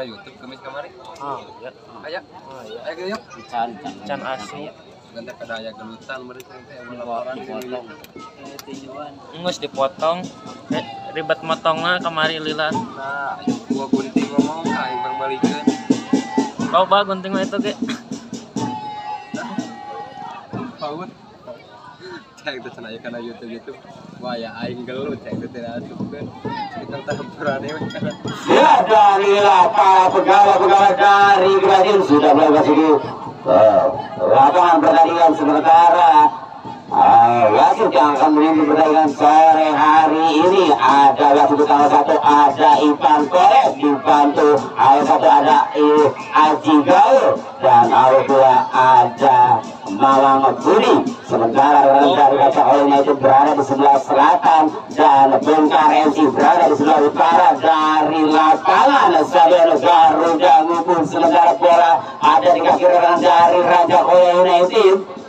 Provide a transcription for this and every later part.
YouTube kemis kamari. Ya. Aya. Ayo yuk. Can asli. Ganda kada aya gelutan mereka teh laporan potong. Ngus dipotong. Ribet motongna kamari lila. Nah, ayo gua gunting ngomong aing bangbalikeun. Loba gunting mah itu ge. Paut. Cek teh cenah kana YouTube. Wah ya aing gelut cek teh asupkeun. Kita tampuran we kana. Ya darilah para pegawai-pegawai dari Gradin sudah mulai masuk lapangan pertandingan sementara. Wasit yang akan memimpin pertandingan sore hari ini ada wasit tanggal 1 ada Ipan Korek dibantu ayat 1 ada Aji Gaul dan ayat 2 ada Malang Budi. Sementara dari kaca olehnya itu berada di sebelah selatan dan Bongkar MC berada di sebelah utara dari lapangan Stadion Garuda Ngumpul. Sementara bola ada di kaki rekan dari Raja Koya United.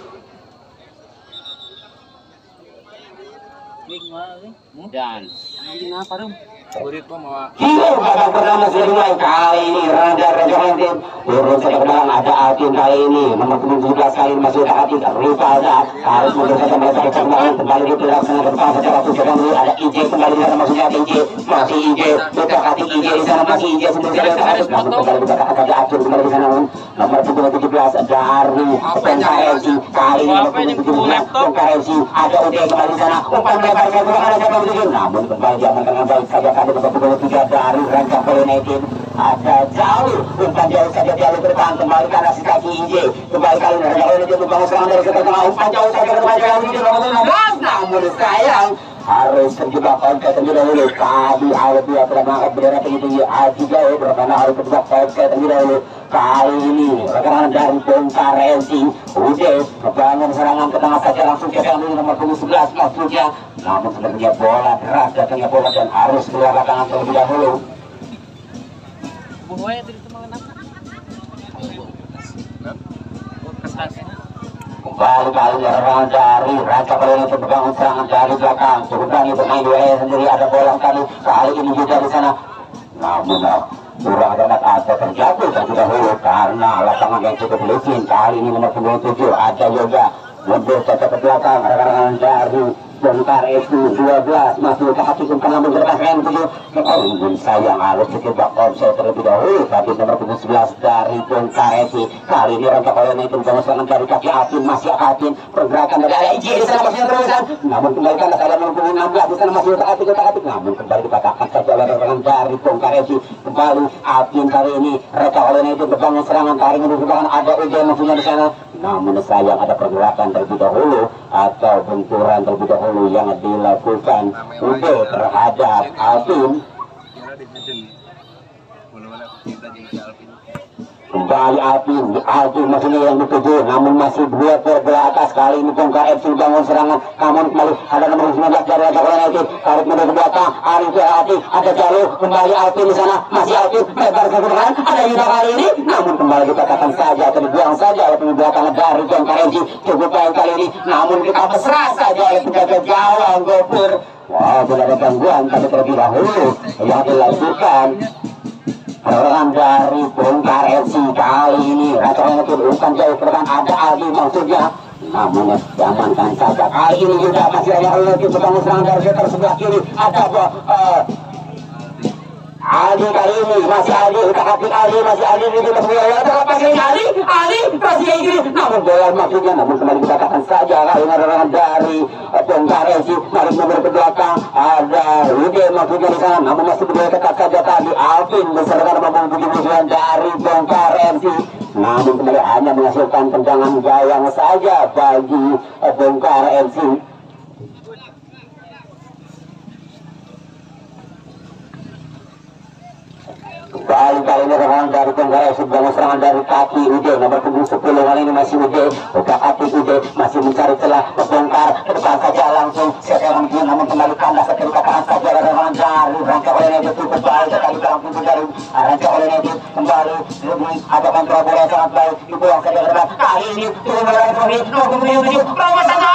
Dan Ini apa dong? Kurit mah mau babak pertama sudah dimulai. Kali ini Raja United turun ke belakang ada Atin kali ini nomor 17 kali ini masih ada Atin Rifalda harus membersihkan mereka ke belakang kembali dilaksanakan ke depan secara tujuan dulu ada IJ kembali di sana maksudnya IJ masih IJ putar hati IJ di sana masih IJ sendiri ke atas namun kembali dikatakan saja Atin kembali di sana nomor 17 dari PKRC kali ini nomor 17 PKRC ada UD kembali di sana umpan lebar ke belakang ada siapa begitu namun kembali diamankan dengan baik saja kali nomor 23 dari Rancang United ada jauh umpan jauh saja dialih ke depan kembali ke atas kaki IJ kembali kali ini Rancang United membangun serangan dari sekitar tengah umpan jauh saja ke depan jalan IJ nomor 15 namun sayang harus terjebak offside terlebih dahulu. Tadi awal dia telah mengangkat bendera tinggi-tinggi Aji Gaul karena harus terjebak offside terlebih dahulu. Kali ini rekan dari Bongkar MC udah membangun serangan ke tengah saja langsung ke dalam nomor 11 maksudnya namun sebenarnya bola deras datangnya bola dan harus keluar lapangan terlebih dahulu. Buaya tadi itu makan apa? Kembali serangan dari Raja Koya untuk membangun serangan dari belakang. Cukup berani bermain dua sendiri ada bola kali ini juga di sana. Namun kurang banget ada terjatuh terlebih dahulu karena lapangan yang cukup licin. Kali ini nomor 27 ada Yoga mundur cacat ke belakang rekan-rekan dari Bongkar itu 12 masih ke hati umpan namun bertahan begitu. Sayang harus terjebak offside terlebih dahulu. Tapi nomor 11 dari Bongkar itu kali ini Rancang Koya itu membangun serangan dari kaki Atin masih Atin pergerakan dari ada IJ di sana masih terusan namun kembalikan ada nomor 16 di sana masih otak-atik namun kembali dipatahkan saja oleh rekan dari Bongkar itu kembali Atin kali ini Rancang Koya itu membangun serangan tarik menuju belakang ada ujian maksudnya di sana namun sayang ada pergerakan terlebih dahulu atau benturan terlebih dahulu yang dilakukan untuk terhadap Alvin. Kembali Alvin maksudnya yang dituju namun masih dua bola atas. Kali ini Bongkar FC bangun serangan namun kembali ada nomor 19 dari Raja Koya United tarik menuju belakang Arif Alvin ada jalur kembali Alvin di sana masih Alvin lebar ke belakang ada Yuda kali ini namun kembali dikatakan saja atau dibuang saja oleh belakang dari Bongkar FC cukup baik kali ini namun kita mesra saja oleh penjaga gawang Gopur. Wah tidak ada gangguan tapi terlebih dahulu yang dilakukan serangan dari Bongkar FC kali ini Raja itu bukan jauh ke depan ada Aldi maksudnya namun diamankan saja kali ini juga masih ada lagi bertanggung serangan dari sebelah kiri ada Aldi kali ini masih Aldi utak-atik Aldi masih Aldi itu terbuka terlepas ini Aldi masih kayak gini namun bola maksudnya namun kembali dikatakan saja kali ini serangan dari Bongkar FC narik nomor ke belakang ada Ude maksudnya di sana namun masih berdua dekat saja tadi Alvin beserta nomor 79 dari Bongkar FC namun kembali hanya menghasilkan tendangan gawang saja bagi Bongkar FC. Kali ini serangan dari Bongkar FC bangun serangan dari kaki Ude nomor 10 kali ini masih Ude utak-atik Ude masih mencari celah Bongkar ke depan saja langsung sekarang namun kembali kandas satu katakan saja serangan dari Rancang Koya United cukup baik sekali dalam pintu dari Rancang Koya United kembali lebih ada kontrol bola sangat baik itu yang saya katakan kali ini turun bola kami nomor 27 bawa saja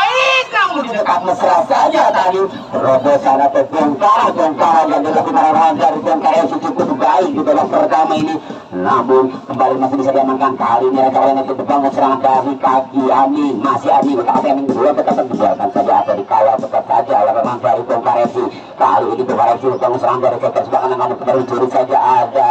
namun di dekat mesra saja tadi terobosan atau bongkaran yang dilakukan orang dari bongkar FC cukup baik di babak pertama ini, namun kembali masih bisa diamankan. Kali ini rekan-rekan itu depan serangan dari kaki Amin, masih Amin berkata Amin kedua tetap dibiarkan saja atau dikawal tetap saja oleh rekan dari bongkar FC. Kali ini bongkar FC depan serangan dari sektor sebelah kanan, namun kembali curi saja ada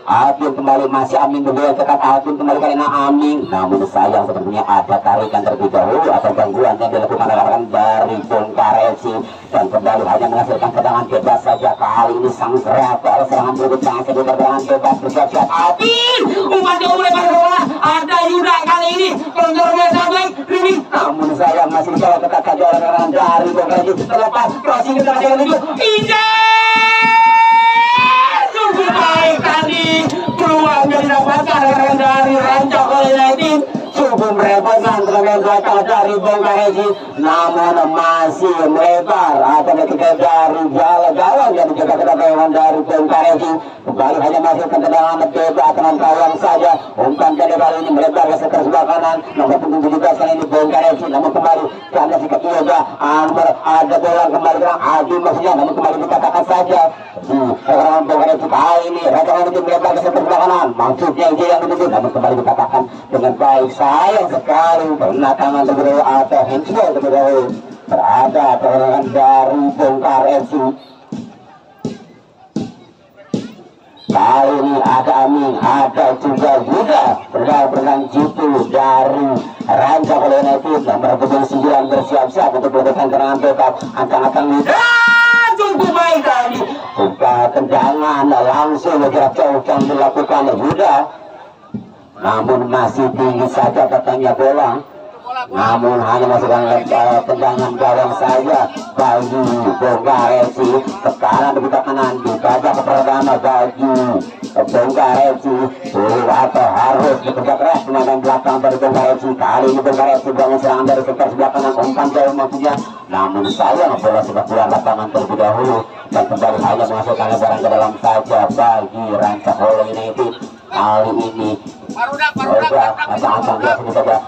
Atin kembali, masih Amin berdua ketat Atin kembali karena Amin, namun sayang sepertinya ada tarikan terlebih dahulu atau gangguan yang dilakukan rekan dari bongkar FC, dan kembali hanya menghasilkan tendangan bebas saja. Kali ini sang serapal serangan berikut sangat sedikit tendangan bebas bersiap-siap Atin umpan jauh lebar ke bola, ada Yuda kali ini pelontar biasa baik Rini, namun sayang masih dikawal ketat saja oleh rekan dari bongkar FC. Terlepas crossing kita masih menuju baik tadi peluang yang didapatkan dari Rancak United cukup merepotkan tenaga belakang dari bongkar FC, namun masih melebar atau ketika dari gawang yang dijaga kedatangan dari bongkar FC. Kembali hanya masih tendangan bebas dengan gawang saja, umpan dari kali ini melebar ke sektor sebelah kanan nomor 17 kali ini bongkar FC, namun kembali karena sikap yoga ada bola kembali ke Adi maksudnya, namun kembali dikatakan saja orang bongkar FC kali ini rekan itu melebar ke sektor sebelah kanan maksudnya dia yang menuju, namun kembali dikatakan dengan baik. Sayang sekali kena tangan terlebih dahulu atau handsball terlebih dahulu berada perlawanan dari bongkar FC. Kali ini ada Amin, ada juga Yuda berenang jitu dari Rancak United nomor 9 bersiap-siap untuk melakukan serangan bebas. Ancang-ancang Yuda cukup baik tadi, buka tendangan langsung jarak jauh yang dilakukan Yuda, namun masih tinggi saja datangnya bola, namun hanya masukkan tendangan gawang saja bagi bongkar FC. Tekanan di kanan dibaca ke pertama bagi bongkar FC, atau harus bekerja keras tenaga belakang dari bongkar FC. Kali ini bongkar FC bangun serangan dari sektor sebelah kanan umpan jauh maksudnya, namun sayang bola sudah keluar lapangan terlebih dahulu, dan kembali hanya menghasilkan lebaran ke dalam saja bagi Rancak United. Kali ini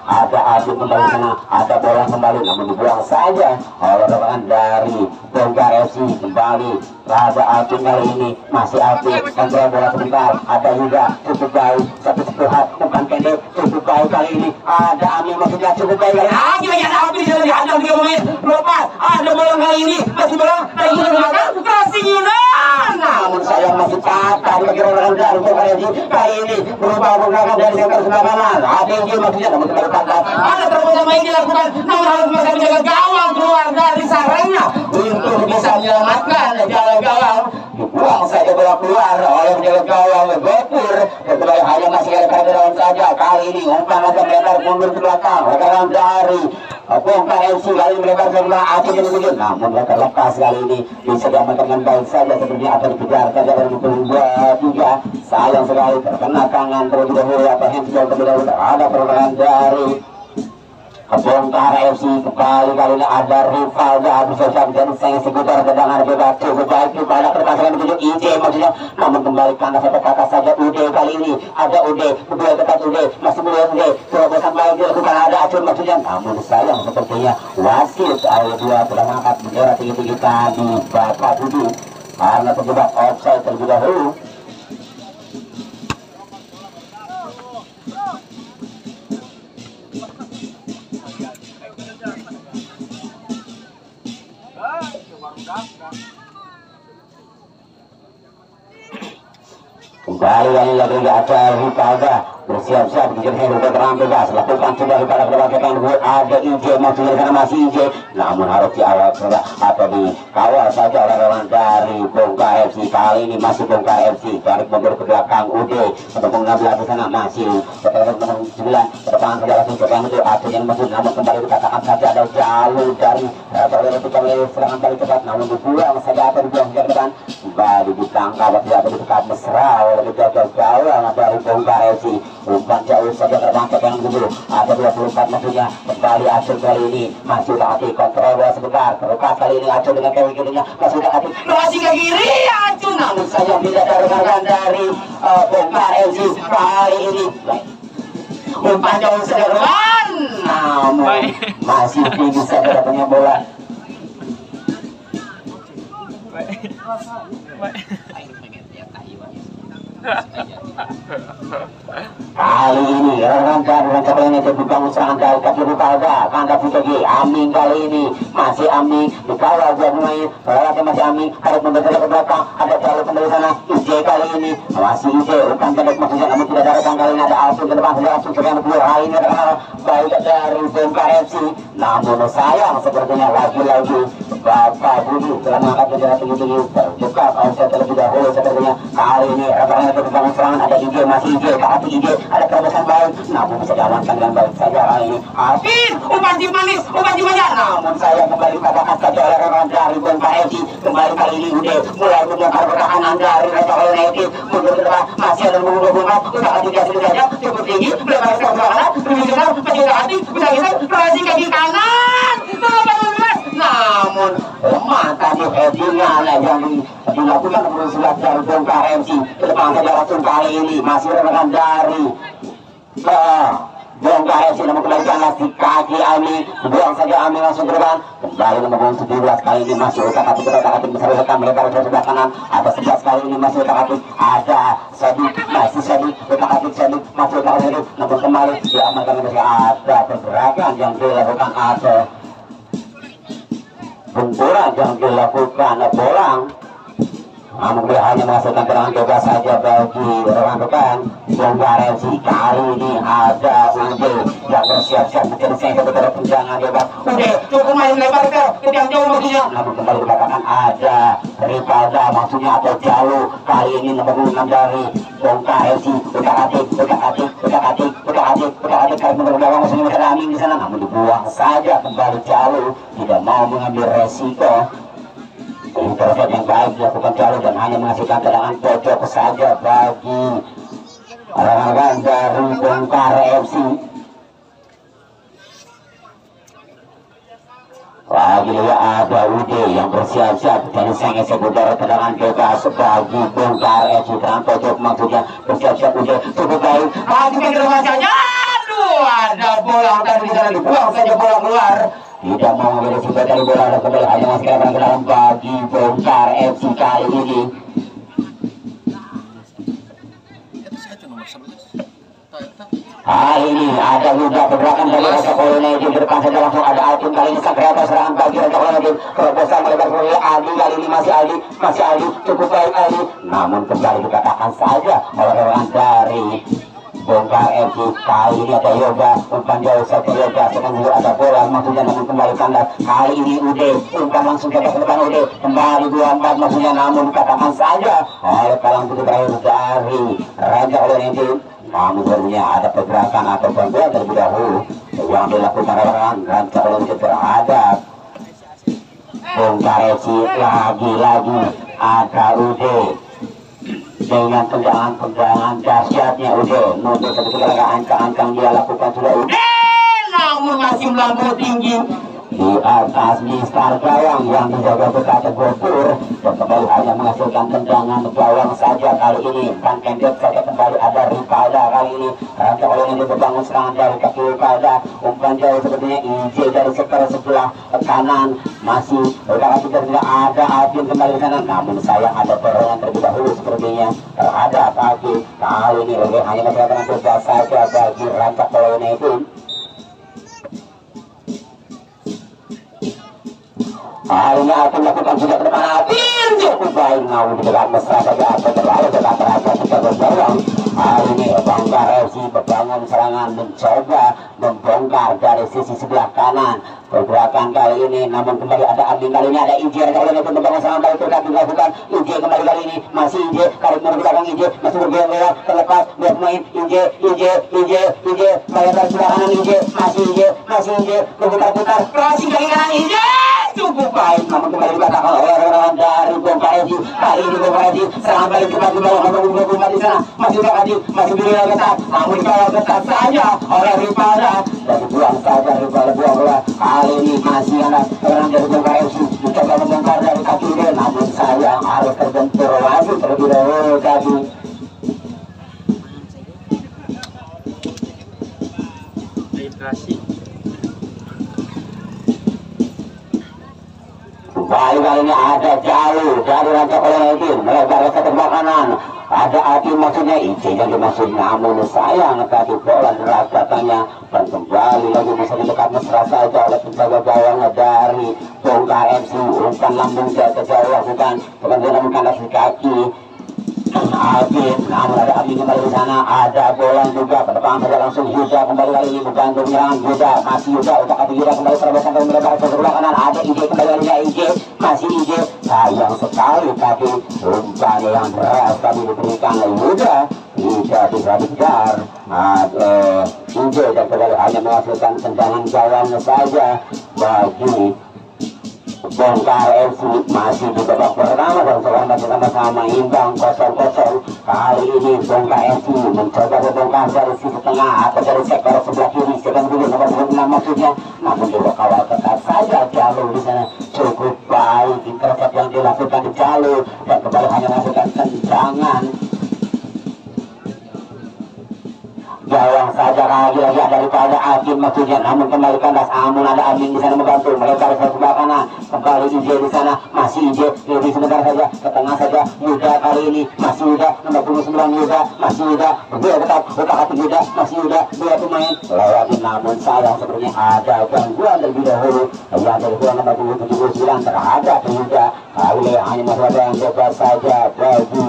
ada Adit kembali sana, ada bola kembali namun dibuang saja oleh rekan dari bongkar FC. Kembali ada Adit kali ini, masih Adit kontrol bola sebentar, ada juga cukup baik satu sepuhat umpan pendek cukup baik kali ini, ada Amin maksudnya cukup baik kali ini, ada Adit sudah dihadang 3 menit lepas, ada bola kali ini masih bola dari belakang crossing Yunan, namun sayang masih patah bagi rekan dari bongkar FC. Kali ini berubah menggunakan dari sektor sebelah kanan, ada yang maksudnya namun kembali patah, ada terobosan baik dilakukan, namun harus bisa menjaga gawang keluar dari sarangnya untuk bisa menyelamatkan jalan gawang. Dibuang saja bola keluar oleh menjaga gawang Gopur, dan kembali hanya masih ada keadaan saja. Kali ini umpan akan melebar mundur ke belakang rekan dari bongkar FC. Kali ini melebar ke belakang Aceh yang menuju, namun mereka lepas kali ini bisa diamankan dengan baik saja seperti akan dikejar saja dari pukul 2-3. Sayang sekali terkena tangan terlebih dahulu atau handsball terlebih dahulu. Ada perlawanan dari bongkar FC. Kembali kali ini ada Rivaldo Agus Sosial dan saya seputar tendangan bebas cukup baik kepada perpasangan menuju IJ maksudnya, namun kembali karena satu kata saja Ude. Kali ini ada Ude berdua dekat Ude, masih melihat Ude terobosan baik dilakukan, ada Acun maksudnya, namun sayang sepertinya wasit ayat 2 telah mengangkat bendera tinggi-tinggi tadi Bapak Budi karena terjebak offside terlebih dahulu. Kembali yang lagi ada Rivaldo bersiap-siap dijadikan untuk terang bebas, lakukan sudah kepada kebagian ada IJ maksudnya karena masih IJ, namun harus diawal sudah atau dikawal saja oleh rekan dari bongkar FC. Kali ini masih bongkar FC tarik mundur ke belakang Ude untuk mengambil di sana, masih bertarik menang 9 bertahan ke dalam serangan itu atau yang masuk, namun kembali dikatakan saja ada jalur dari serangan balik cepat, namun dibuang saja atau dibuang ke depan, kembali ditangkap atau ditekan mesra oleh penjaga gawang dari bongkar FC. Umpan jauh saja terangkat yang dulu, ada 24 maksudnya. Kembali Acun kali ini masih udah hati kontrol bola sebentar, terlepas kali ini Acun dengan kaki kirinya masih udah hati masih ke kiri Acun, namun sayang tidak ada rekan dari bongkar FC kali ini. Umpan jauh sederhana namun masih tinggi saja datangnya bola. Kali ini rekan-rekan itu dibangun serangan dari kaki Rukalda, Kanda Putegi, Aming kali ini masih Aming dikawal dia pemain, masih Aming harus membentuk ke belakang, ada terlalu kembali sana. IJ kali ini masih IJ, bukan pendek maksudnya, namun tidak ada rekan kali ini ada Alvin ke depan, sudah Alvin yang kedua kali ini rekan baik dari Bongkar FC, namun sayang sepertinya lagi-lagi Bapak Budi telah mengangkat bendera tinggi-tinggi terbuka offset terlebih dahulu sepertinya. Kali ini rekan-rekan itu dibangun serangan, ada IJ masih IJ, hati IJ, ada terobosan baik, namun bisa diamankan dengan baik saja kali ini. Alvin, umpan di manis, umpan di mana? Namun saya kembali dikatakan saja oleh rekan dari Bongkar FC, kembali kali ini udah mulai membongkar pertahanan dari Raja United, mundur ke depan, masih ada menunggu bunga, udah hati dia sudah saja, cukup tinggi, melebar ke kanan, lebih jauh, penjaga hati, bisa kita, crossing kaki kanan, namun lemah tadi headingnya yang dilakukan berusulat dari Bongkar MC ke depan saja langsung kali ini masih rekan dari Bongkar FC namun kembalikan si kaki Ami, buang saja Ami langsung ke depan, kembali nomor 17 kali ini masih utak-atik besar rekan melebar ke sebelah kanan, ada 11 kali ini masih utak-atik, ada Sadi, masih Sadi, utak-atik Sadi, masih utak-atik, namun kembali diamankan ada pergerakan yang dilakukan ada benturan yang dilakukan bolang, namun dia hanya menghasilkan tendangan bebas saja bagi rekan-rekan Bongkar FC. Kali ini ada Ude yang bersiap-siap menjadi saya kepada tendangan bebas. Ude cukup main lebar ke yang jauh maksudnya, namun kembali dikatakan ada Rivalda maksudnya atau jauh. Kali ini nomor 6 dari Bongkar FC, utak-atik karena nomor belakang maksudnya ada Amin di sana, namun dibuang saja kembali jauh, tidak mau mengambil resiko. Intercept yang baik dilakukan jauh dan hanya menghasilkan tendangan pojok saja bagi rekan-rekan dari Bongkar FC. Lagi ada Ude yang bersiap-siap dan sang eksekutor tendangan bebas bagi Bongkar FC dengan pojok maksudnya bersiap-siap Ude cukup baik. Maju ke depan saja. Aduh, ada bola tadi di sana dibuang saja bola keluar. Tidak mau memiliki dari bola dan kembali hanya masih ke dalam bagi Bongkar FC kali ini. Kali ini ada juga pergerakan dari Raja United di depan saja langsung ada Alvin kali ini sang kreator serangan bagi Raja United. Terobosan melebar ke Aldi kali ini masih Aldi cukup baik Aldi, namun kembali dikatakan saja oleh rekan dari Bongkar FC. Kali ini ada Yoga, umpan jauh saja Yoga, sekarang juga ada bola maksudnya namun kembali kandas. Kali ini Ude, umpan langsung ke depan Ude, kembali 24 maksudnya namun dikatakan saja oleh kalang putih terakhir dari Raja United. Namun barunya ada pergerakan atau bantuan terlebih dahulu yang dilakukan oleh Raja United terhadap Bongkar FC. Lagi-lagi ada Ude dengan tendangan dahsyatnya Ude, mundur ketika ancang-ancang dia lakukan sudah Ude, namun masih melambung tinggi di atas mistar gawang yang dijaga berkata gopur dan kembali hanya menghasilkan tendangan gawang saja kali ini. Dan kendek saja kembali ada Rivalda kali ini. Raja oleh ini berbangun serangan dari kaki Rivalda, umpan jauh sepertinya IJ dari sektor sebelah kanan masih udara tidak ada Alvin kembali ke sana, namun sayang ada dorongan terlebih dahulu sepertinya terhadap kaki. Kali ini hanya masyarakat bebas saja bagi Raja oleh itu. Akhirnya akan melakukan sudah ke depan Alvin cukup baik, namun di dekat mesra saja atau terlalu dekat terasa kita berjuang. Hari ini Bongkar FC berbangun serangan mencoba membongkar dari sisi sebelah kanan. Pergerakan kali ini namun kembali ada Abdi, kali ini ada IJ. Kalau ini pun membangun serangan baik terkait dilakukan IJ kembali kali ini masih IJ, kali ini belakang IJ masih bergerak lewat terlepas dia pemain IJ bayar dari sebelah kanan IJ masih IJ berputar-putar crossing kali kanan IJ cukup baik, namun kembali dikatakan oleh orang dari Bongkar FC. Kali ini Bongkar FC serangan balik cepat di bawah nomor 24 di sana masih berhati, masih berdiri ketat, namun dikawal ketat saja oleh Rivalda dan dibuang saja Rivalda buang bola. Kali ini masih ada orang dari Bongkar FC mencoba membongkar dari kaki dia, namun sayang harus terbentur lagi terlebih dahulu tadi. Kasih ini ada jalur dari rancak oleh Edin melebar ke sebelah kanan. Ada Atin maksudnya Ice yang dimaksud, namun sayang tadi bola deras katanya, dan kembali lagi bisa didekat mesra saja oleh penjaga gawang dari Bongkar FC. Umpan lambung jatuh jauh lakukan kemudian menemukan kaki Alvin, namun ada Alvin kembali di sana, ada bola juga ke depan saja langsung Yuda kembali kali ini bukan untuk menyerang Yuda, masih Yuda untuk kaki Yuda kembali terobosan ke melebar ke sebelah kanan, ada IJ kembali kali ini IJ, masih IJ, sayang sekali tadi umpan yang beras tadi diberikan oleh Yuda, tidak bisa dikejar. IJ dan kembali hanya menghasilkan tendangan gawang saja bagi Bongkar FC. Masih di babak pertama dan sekarang masih sama-sama imbang 0-0. Kali ini Bongkar FC mencoba membongkar dari sisi tengah atau dari sektor sebelah kiri, sedang dulu nomor 26 maksudnya, namun juga kawal ketat saja jalur di sana cukup baik intercept yang dilakukan di jalur dan kembali hanya melakukan tendangan gawang saja lagi-lagi daripada Amin maksudnya, namun kembali kandas, namun ada Amin di sana membantu melebar ke sebelah kanan, kembali IJ di sana, masih IJ lebih sebentar saja ke tengah saja, Yuda kali ini masih Yuda nomor 29 Yuda, masih Yuda dia tetap buka hati Yuda, masih Yuda dua pemain lewati, namun sayang sebenarnya ada gangguan terlebih dahulu yang dari kurang nomor 79 terhadap Yuda. Kali ini hanya masalah yang bebas saja bagi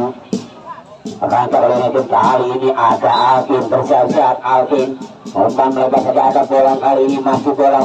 rancak oleh United. Kali ini ada Alvin bersiap-siap, Alvin umpan melebar saja, ada bola kali ini masih bolang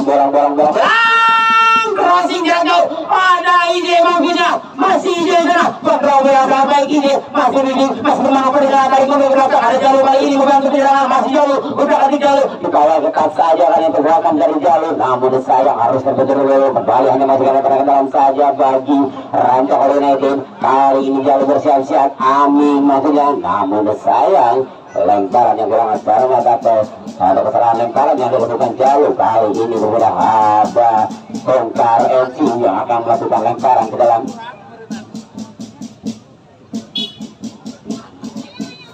crossing jarak jauh, ada ide maksudnya, masih ide sana kontrol bola baik ini, masih leading, masih bermain perjalanan baik memperoleh, ada jalur kali ini membantu penyerangan, masih jalur udah kali jalur dikawal ketat saja kali yang pergerakan dari jalur, namun sayang harus terbentur dulu, kembali hanya masih karena ke dalam saja bagi rancak oleh United. Kali ini jalur bersiap-siap, Amin maksudnya, namun sayang lemparan yang kurang cermat atau ada kesalahan lemparan yang dilakukan jalur. Kali ini berbeda, ada Bongkar FC yang akan melakukan lemparan ke dalam.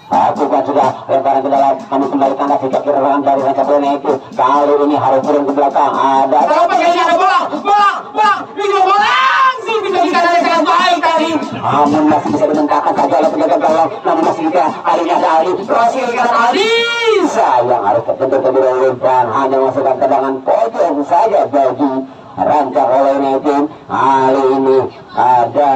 Lakukan sudah lemparan ke dalam, namun kembali tanda sikap kererangan dari rancak itu. Kali ini harus turun ke belakang, ada langsung bisa dikatakan sangat baik tadi, namun masih bisa dimentahkan saja oleh penjaga gawang, namun masih juga kali ini ada Ali, crossing ke kanan Ali, sayang harus terbentur terlebih dahulu dan hanya masukkan tendangan pojok saja bagi rancak oleh United. Kali ini ada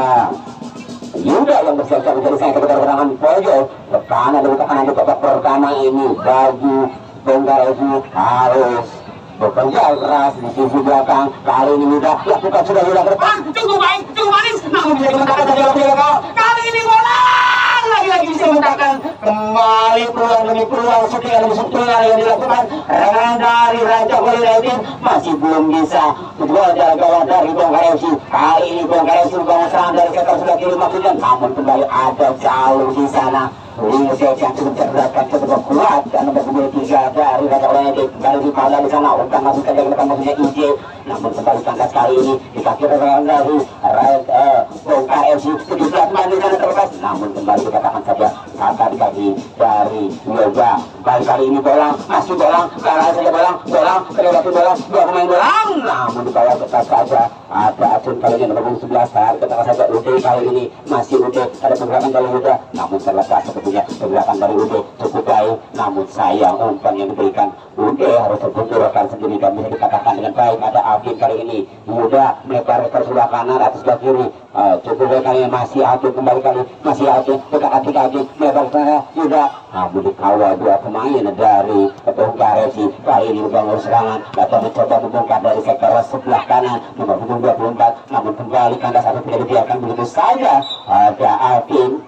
Yuda yang bersiap-siap menjadi saya ketika tendangan pojok tekanan dari tekanan di babak pertama ini bagi Bongkar FC harus bekerja keras di sisi belakang. Kali ini Yuda lakukan sudah Yuda ke depan, cukup baik, cukup manis, namun bisa dimentahkan saja oleh penjaga gawang. Kali ini bola lagi-lagi bisa dimentahkan, kembali peluang demi peluang, syutingan demi syutingan yang dilakukan dari rancak oleh United masih belum bisa menjual gawang dari Bongkar FC. Kali ini Bongkar FC membangun serangan dari sektor sebelah kiri maksudnya, namun kembali ada jalur di sana. Ini yang cukup cerdas, cukup kuat dan nomor 23 dari rancak oleh United kembali dipada di sana, umpan masuk saja ke depan maksudnya IJ, namun kembali kandas kali ini di kaki rekan dari Bongkar FC 17 main di sana terlepas, namun kembali dikatakan saja kata di kaki dari Yoga. Kali ini bolang, masih bolang, kalah saja bolang, kelewati bolang, dua pemain bolang, namun di bawah ketat saja ada Acun kali ini nomor 11 tarik ke tengah saja Ude, kali ini masih Ude, ada pergerakan dari Ude, namun terlepas sepertinya pergerakan dari Ude cukup baik, namun sayang umpan yang diberikan Ude harus terbentur akan sendiri dan bisa dikatakan dengan baik. Ada Alvin kali ini, Yuda melebar ke sebelah kanan atas sebelah kiri, cukup baik kali ini masih Alvin kembali kali, masih Alvin buka kaki melebar ke sana Yuda, namun dikawal dua pemain dari Bongkar FC. Kali ini membangun serangan atau mencoba membongkar dari sektor sebelah kanan nomor 24, namun kembali kandas atau tidak dibiarkan begitu saja. Ada Alvin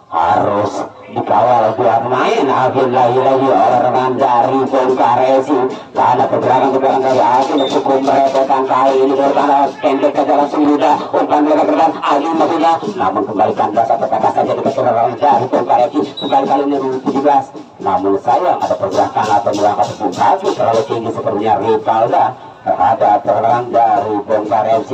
harus dikawal dua pemain, Alvin lagi-lagi oleh rekan dari Bongkar FC karena pergerakan dari Alvin cukup merepotkan. Kali ini bertanda pendek saja langsung Yuda umpan mereka berdan Alvin maksudnya, namun kembali kandas atau kata saja dikasih orang dari Bongkar FC kali ini 17, namun sayang ada pergerakan atau melangkah tepung kaki terlalu tinggi sepertinya Rivalda terhadap pergerakan dari Bongkar FC.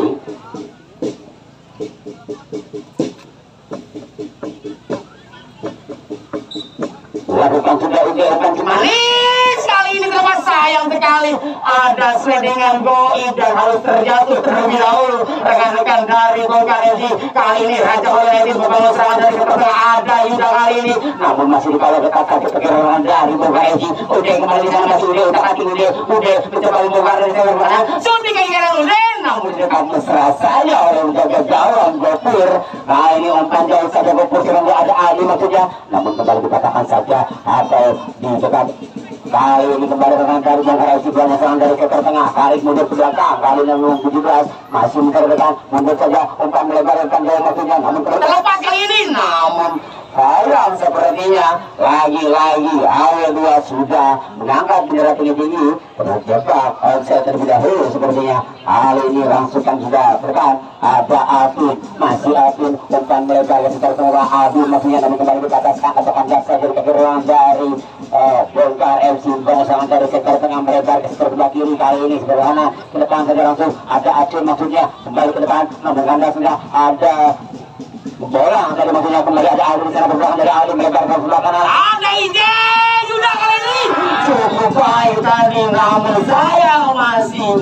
Lakukan sudah ujian manis kali ini terlepas, sayang sekali kali ada selingan goib dan harus terjatuh terlebih dahulu rekan-rekan dari Bongkar FC. Kali ini Raja United membangun serangan dari kepertengah ada Yuda kali ini, namun masih dikawal ketat kaki pergerakan dari Bongkar FC. Udah kembali di sana masih udah kaki udah mencoba membongkar dari sana bertahan suntik ke kanan udah, namun dekat mesra saja oleh menjaga gawang Gopur. Nah ini umpan jauh saja Gopur sebenarnya ada Ali maksudnya, namun kembali dikatakan saja atau di dekat. Kali ini kembali dengan dari Bongkar FC banyak serangan dari sektor tengah, tarik mundur ke belakang. Kali ini nomor 17 masih menterdekan mundur saja, umpan melebar umpan jauh maksudnya, namun terlepas kali ini, namun sayang sepertinya lagi-lagi AW2 sudah mengangkat bendera tinggi-tinggi terjebak offside terlebih dahulu sepertinya. Kali ini rangsukan sudah bertahan, ada Afin, masih Afin, umpan melebar ke sektor tengah Afin maksudnya, namun kembali ke atas angkat depan jaksa dari kaki ruang dari Bongkar FC. Banyak serangan dari sektor tengah melebar ke sektor sebelah kiri. Kali ini sederhana ke depan saja langsung ada Acun maksudnya, kembali ke depan namun ganda sudah ada bola dari maksudnya, kembali ada Ali di sana berbelakang dari Ali melebar ke sebelah kanan ada ide Yuda kali ini cukup baik tadi, namun sayang masih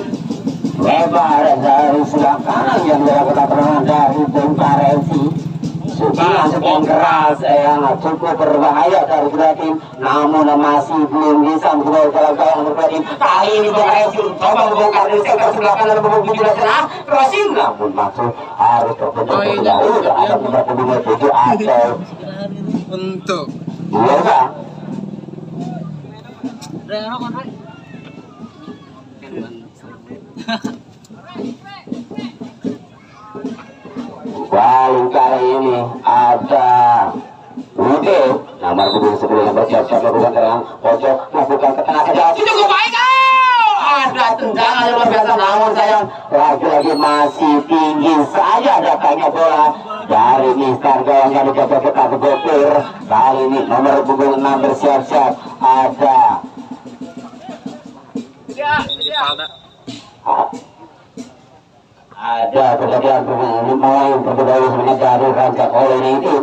lebar dari sebelah kanan yang dilakukan perlawanan dari Bongkar FC. Sekian keras yang cukup berbahaya dari kedua tim, namun masih belum bisa mencoba jalan-jalan untuk kedua tim. Kali ini Bongkar FC coba membongkar dari sektor sebelah kanan membuat juga senang crossing, namun masuk harus terbentuk terlebih dahulu terhadap nomor punggung 7 atau untuk Yoga. Kali ini ada Ude nomor punggung 10 yang bersiap-siap melakukan serangan pojok, melakukan ke tengah saja cukup baik. Ada tendangan yang luar biasa, namun sayang lagi-lagi masih tinggi saja datangnya bola dari Mister Gawang yang dijaga ketat Gopur. Kali ini nomor punggung 6 bersiap-siap ada ada kejadian mulai berbeda sebenarnya dari Raja United.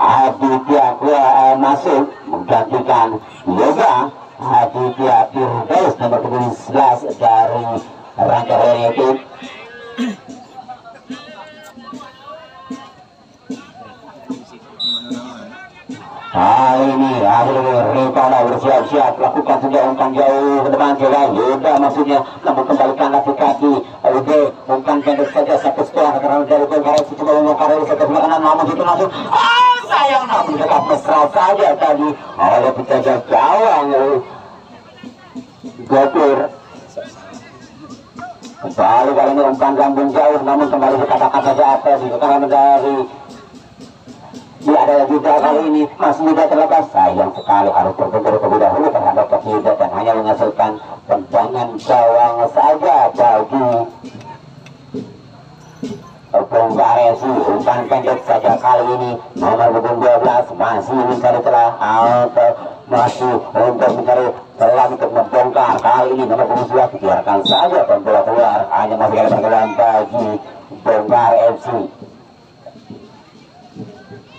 Aditya masuk menggantikan Yoga. Aditya Firdaus nomor 11 dari Raja United. Kali ini akhirnya Ripana bersiap-siap lakukan saja umpan jauh ke depan coba Yoga maksudnya, namun kembalikan lagi kaki Ude, umpan pendek saja satu setelah karena dari Bongkar FC coba membongkar dari sektor sebelah kanan, namun itu langsung sayang namun dekat mesra saja tadi oleh penjaga gawang Gopur. Kembali kali ini umpan gambung jauh, namun kembali dikatakan saja apa sih karena dari dia ada juga kali ini masih Yuda terlepas, sayang sekali harus terbentur terlebih dahulu terhadap kaki Yuda dan hanya menghasilkan tendangan gawang saja bagi Bongkar FC. Umpan pendek saja kali ini nomor punggung 12 masih mencari celah atau masih untuk mencari celah untuk membongkar. Kali ini nomor punggung 11 biarkan saja bola keluar, hanya masih ada pergerakan bagi Bongkar FC.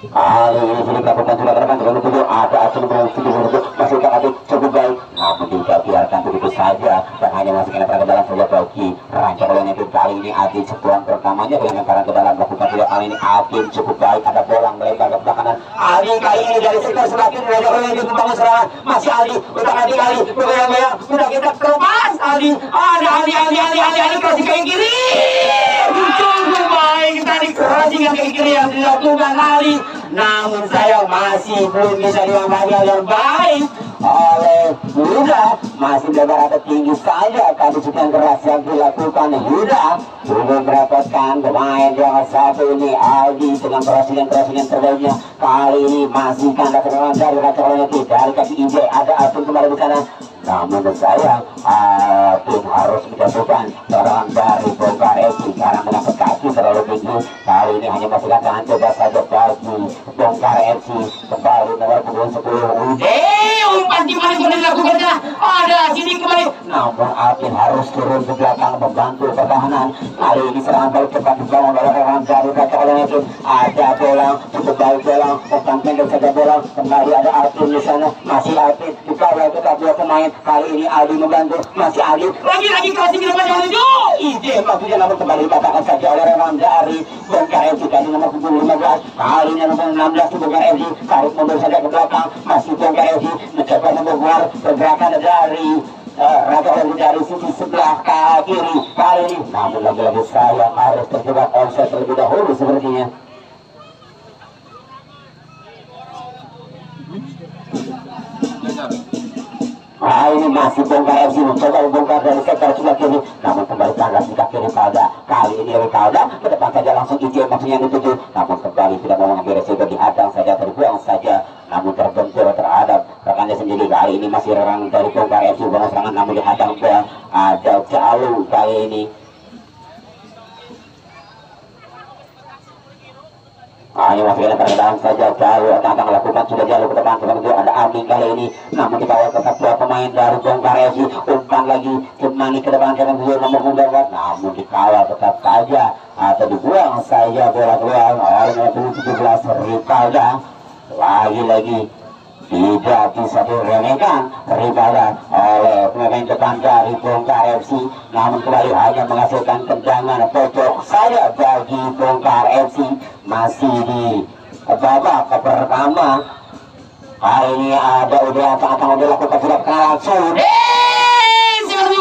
Kali ini sudah dilakukan sudah ke depan dengan tujuh ada Acun masih kaki cukup baik, namun tidak biarkan begitu saja dan hanya masih kena ke dalam saja bagi Raja United. Kali ini Adi sebuah pertamanya dengan lemparan ke dalam lakukan sudah. Kali ini Adi cukup baik, ada bola melebar ke belakang kanan. Adi kali ini dari sektor sebelah kiri Raja United membangun serangan, masih Adi udah kali bergoyang-goyang sudah kita terlepas Adi crossing ke kiri cukup baik tadi crossing ke kiri yang dilakukan Ali, namun saya masih belum bisa diambil yang baik oleh Yuda. Masih lebar atau tinggi saja tadi sekian keras yang dilakukan Yuda belum mendapatkan pemain yang satu ini Aldi dengan crossing terbaiknya. Kali ini masih kanda serangan dari Raja United dari kaki Inje ada Alvin kembali di sana, namun sayang Alvin harus menjatuhkan serangan dari Bongkar FC karena mendapat kaki terlalu tinggi. Kali ini hanya masih tangan coba saja bagi Bongkar FC. Kembali nomor punggung 10 umpan gimana dilakukannya? Ada sini kembali. Namun Alvin harus turun ke belakang membantu pertahanan. Kali ini serangan balik cepat dibangun oleh orang dari kaca oleh Alvin. Ada bola, cukup baik bola, umpan pendek saja bola. Kembali ada Alvin di sana, masih Alvin dikawal tetap dua pemain. Kali ini Aldi membantu, masih Aldi. Lagi kasih ke depan yang menuju. Ide maksudnya namun kembali dikatakan saja oleh orang dari Bongkar FC tadi nomor 15. Kali ini nomor 16 Bongkar FC tarik mundur saja ke belakang. Masih Bongkar FC mencoba membuat pergerakan dari Raja dari sisi sebelah kiri. Kali ini namun lagi-lagi saya harus terjebak offside terlebih dahulu sepertinya. Ini masih Bongkar FC mencoba membongkar dari sektor sebelah kiri, namun kembali tanggas di kiri Kalda. Kali ini Kalda ke depan saja langsung izin maksudnya dituju, namun kembali tidak mau mengambil resiko, dihadang saja, terbuang saja, namun terbentur terhadap rekannya sendiri. Kali ini masih orang dari Bongkar FC bola serangan, namun dihadang bola ada Jalu kali ini. Hanya masih ada keadaan saja Jalu akan melakukan sudah Jalu ke depan sebenarnya ada Ami kali ini, namun dikawal tetap dua pemain dari Bongkar FC. Umpan lagi Cemani ke depan karena dia nomor 14, namun dikawal tetap saja atau dibuang saja bola keluar oleh nomor 17 Rivalda. Lagi-lagi tidak bisa diremehkan Rivalda oleh pemain depan dari Bongkar FC, namun kembali hanya menghasilkan tendangan pojok saja bagi Bongkar FC. Masih di babak pertama. Hari ini ada udah akan dilakukan sudah langsung.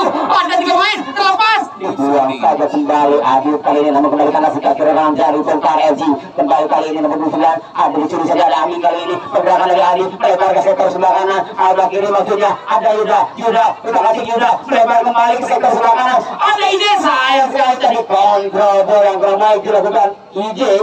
Ada 3 pemain terlepas, dibuang saja kembali. Adil kali ini namun kembali karena sikap serangan dari Bongkar FC. Kembali kali ini nomor 9 ada dicuri saja ada Amin kali ini. Pergerakan dari Adil melebar ke sektor sebelah kanan. Ada kiri maksudnya ada Yuda kasih Yuda melebar kembali ke sektor sebelah kanan. Ada ide sayang sekali tadi kontrol bola yang kurang baik dilakukan ide.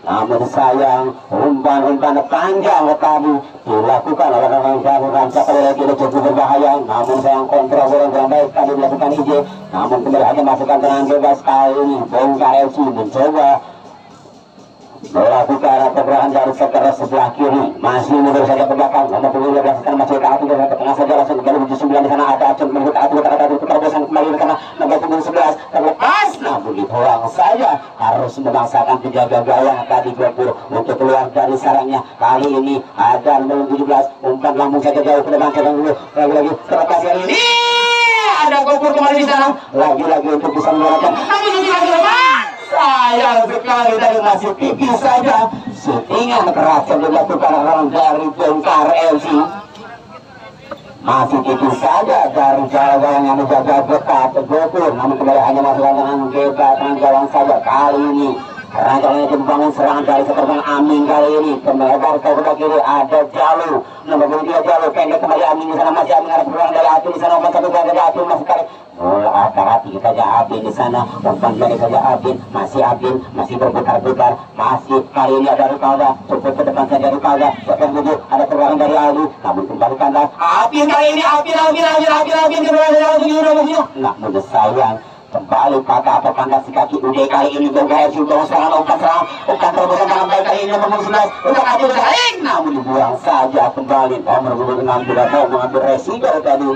Namun sayang umpan panjang tadi dilakukan oleh orang baru rancak oleh tidak cukup berbahaya. Namun sayang kontrol bola yang baik tadi dilakukan ije. Namun kembali hanya masukkan tendangan bebas kali ini. Bongkar FC mencoba melakukan pergerakan dari sektor sebelah kiri, masih mundur saja ke belakang. Nomor 15 akan masuk ke atas ke tengah saja langsung kembali menuju 9 di sana ada Acun menurut Atu keterobosan kembali ke tengah nomor 11 terlepas, namun dibuang saja. Harus memaksakan penjaga gawang tadi Gopur untuk keluar dari sarangnya. Kali ini ada nomor 17 umpan lambung saja jauh ke depan dulu lagi terlepas kali ini. Ada Gopur kembali di sana lagi-lagi untuk bisa menggunakan. Namun lagi sayang sekali dari masih tipis saja. Syutingan keras yang dilakukan orang dari Bongkar FC. Masih tipis saja dari gawang yang menjaga dekat Gopur, namun kembali hanya masuk dengan dekat gawang saja. Kali ini rancangannya membangun serangan dari seperti Amin kali ini melebar ke sebelah kiri ada Jalu nomor 2 Jalu pendek kembali Amin di sana, masih Amin ada peluang dari Atin di sana, umpan satu dari Atin masih kali hati saja Atin di sana, umpan pendek saja Atin, masih berputar-putar, masih kali ini ada Rivalda cukup ke depan saja Rivalda siapa yang ada peluang dari Aldi, namun kembali kandang Atin kali ini Atin namun sayang kembali patah atau pandas si kaki Ude kali ini Bongkar FC untuk serangan umpan terobosan tangan baik kali ini nomor 11 untuk Adil Saing, namun dibuang saja kembali. Nomor 6 tidak mau mengambil resiko tadi.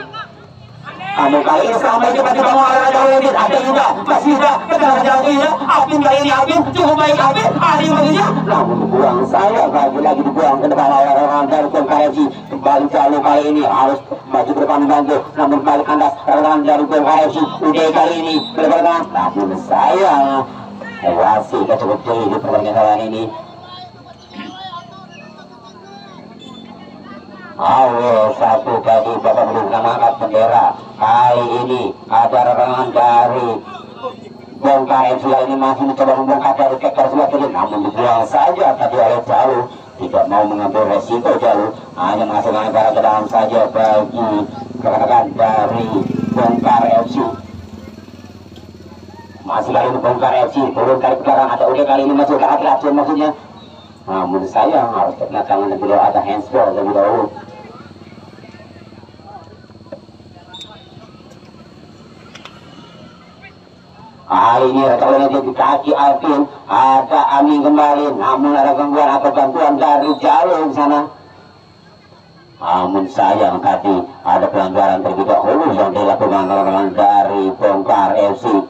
Namun kali ini sampai tiba-tiba mau ada juga masih juga kedalam jauh ya. Apin kali ini Apin cukup baik Apin Adil baginya, namun dibuang saya lagi dibuang ke depan orang dari Bongkar FC. Kembali Jalu kali ini harus maju ke depan membantu, namun balik kandas orang dari Bongkar FC. Udah kali ini berdepan, namun saya masih cukup jeli di pertandingan ini. Awal satu tadi Bapak menunjukkan angkat bendera. Kali ini ada rekangan dari Bongkar FC ini masih mencoba membongkar dari sektor sebelah kiri, namun dibuang saja tadi oleh Jalu. Tidak mau mengambil resiko Jalu, hanya menghasilkan barang ke dalam saja bagi rekan dari Bongkar FC. Masih kali ini Bongkar FC turun kali belakang, ada udah kali ini masuk ke atas maksudnya. Namun saya harus kena tangan dulu, ada handsball lebih dahulu. Hari ini rekannya di kaki Alvin ada Amin kembali, namun ada gangguan atau bantuan dari Jalu di sana. Namun sayang tadi ada pelanggaran terlebih dahulu yang dilakukan dari Bongkar FC,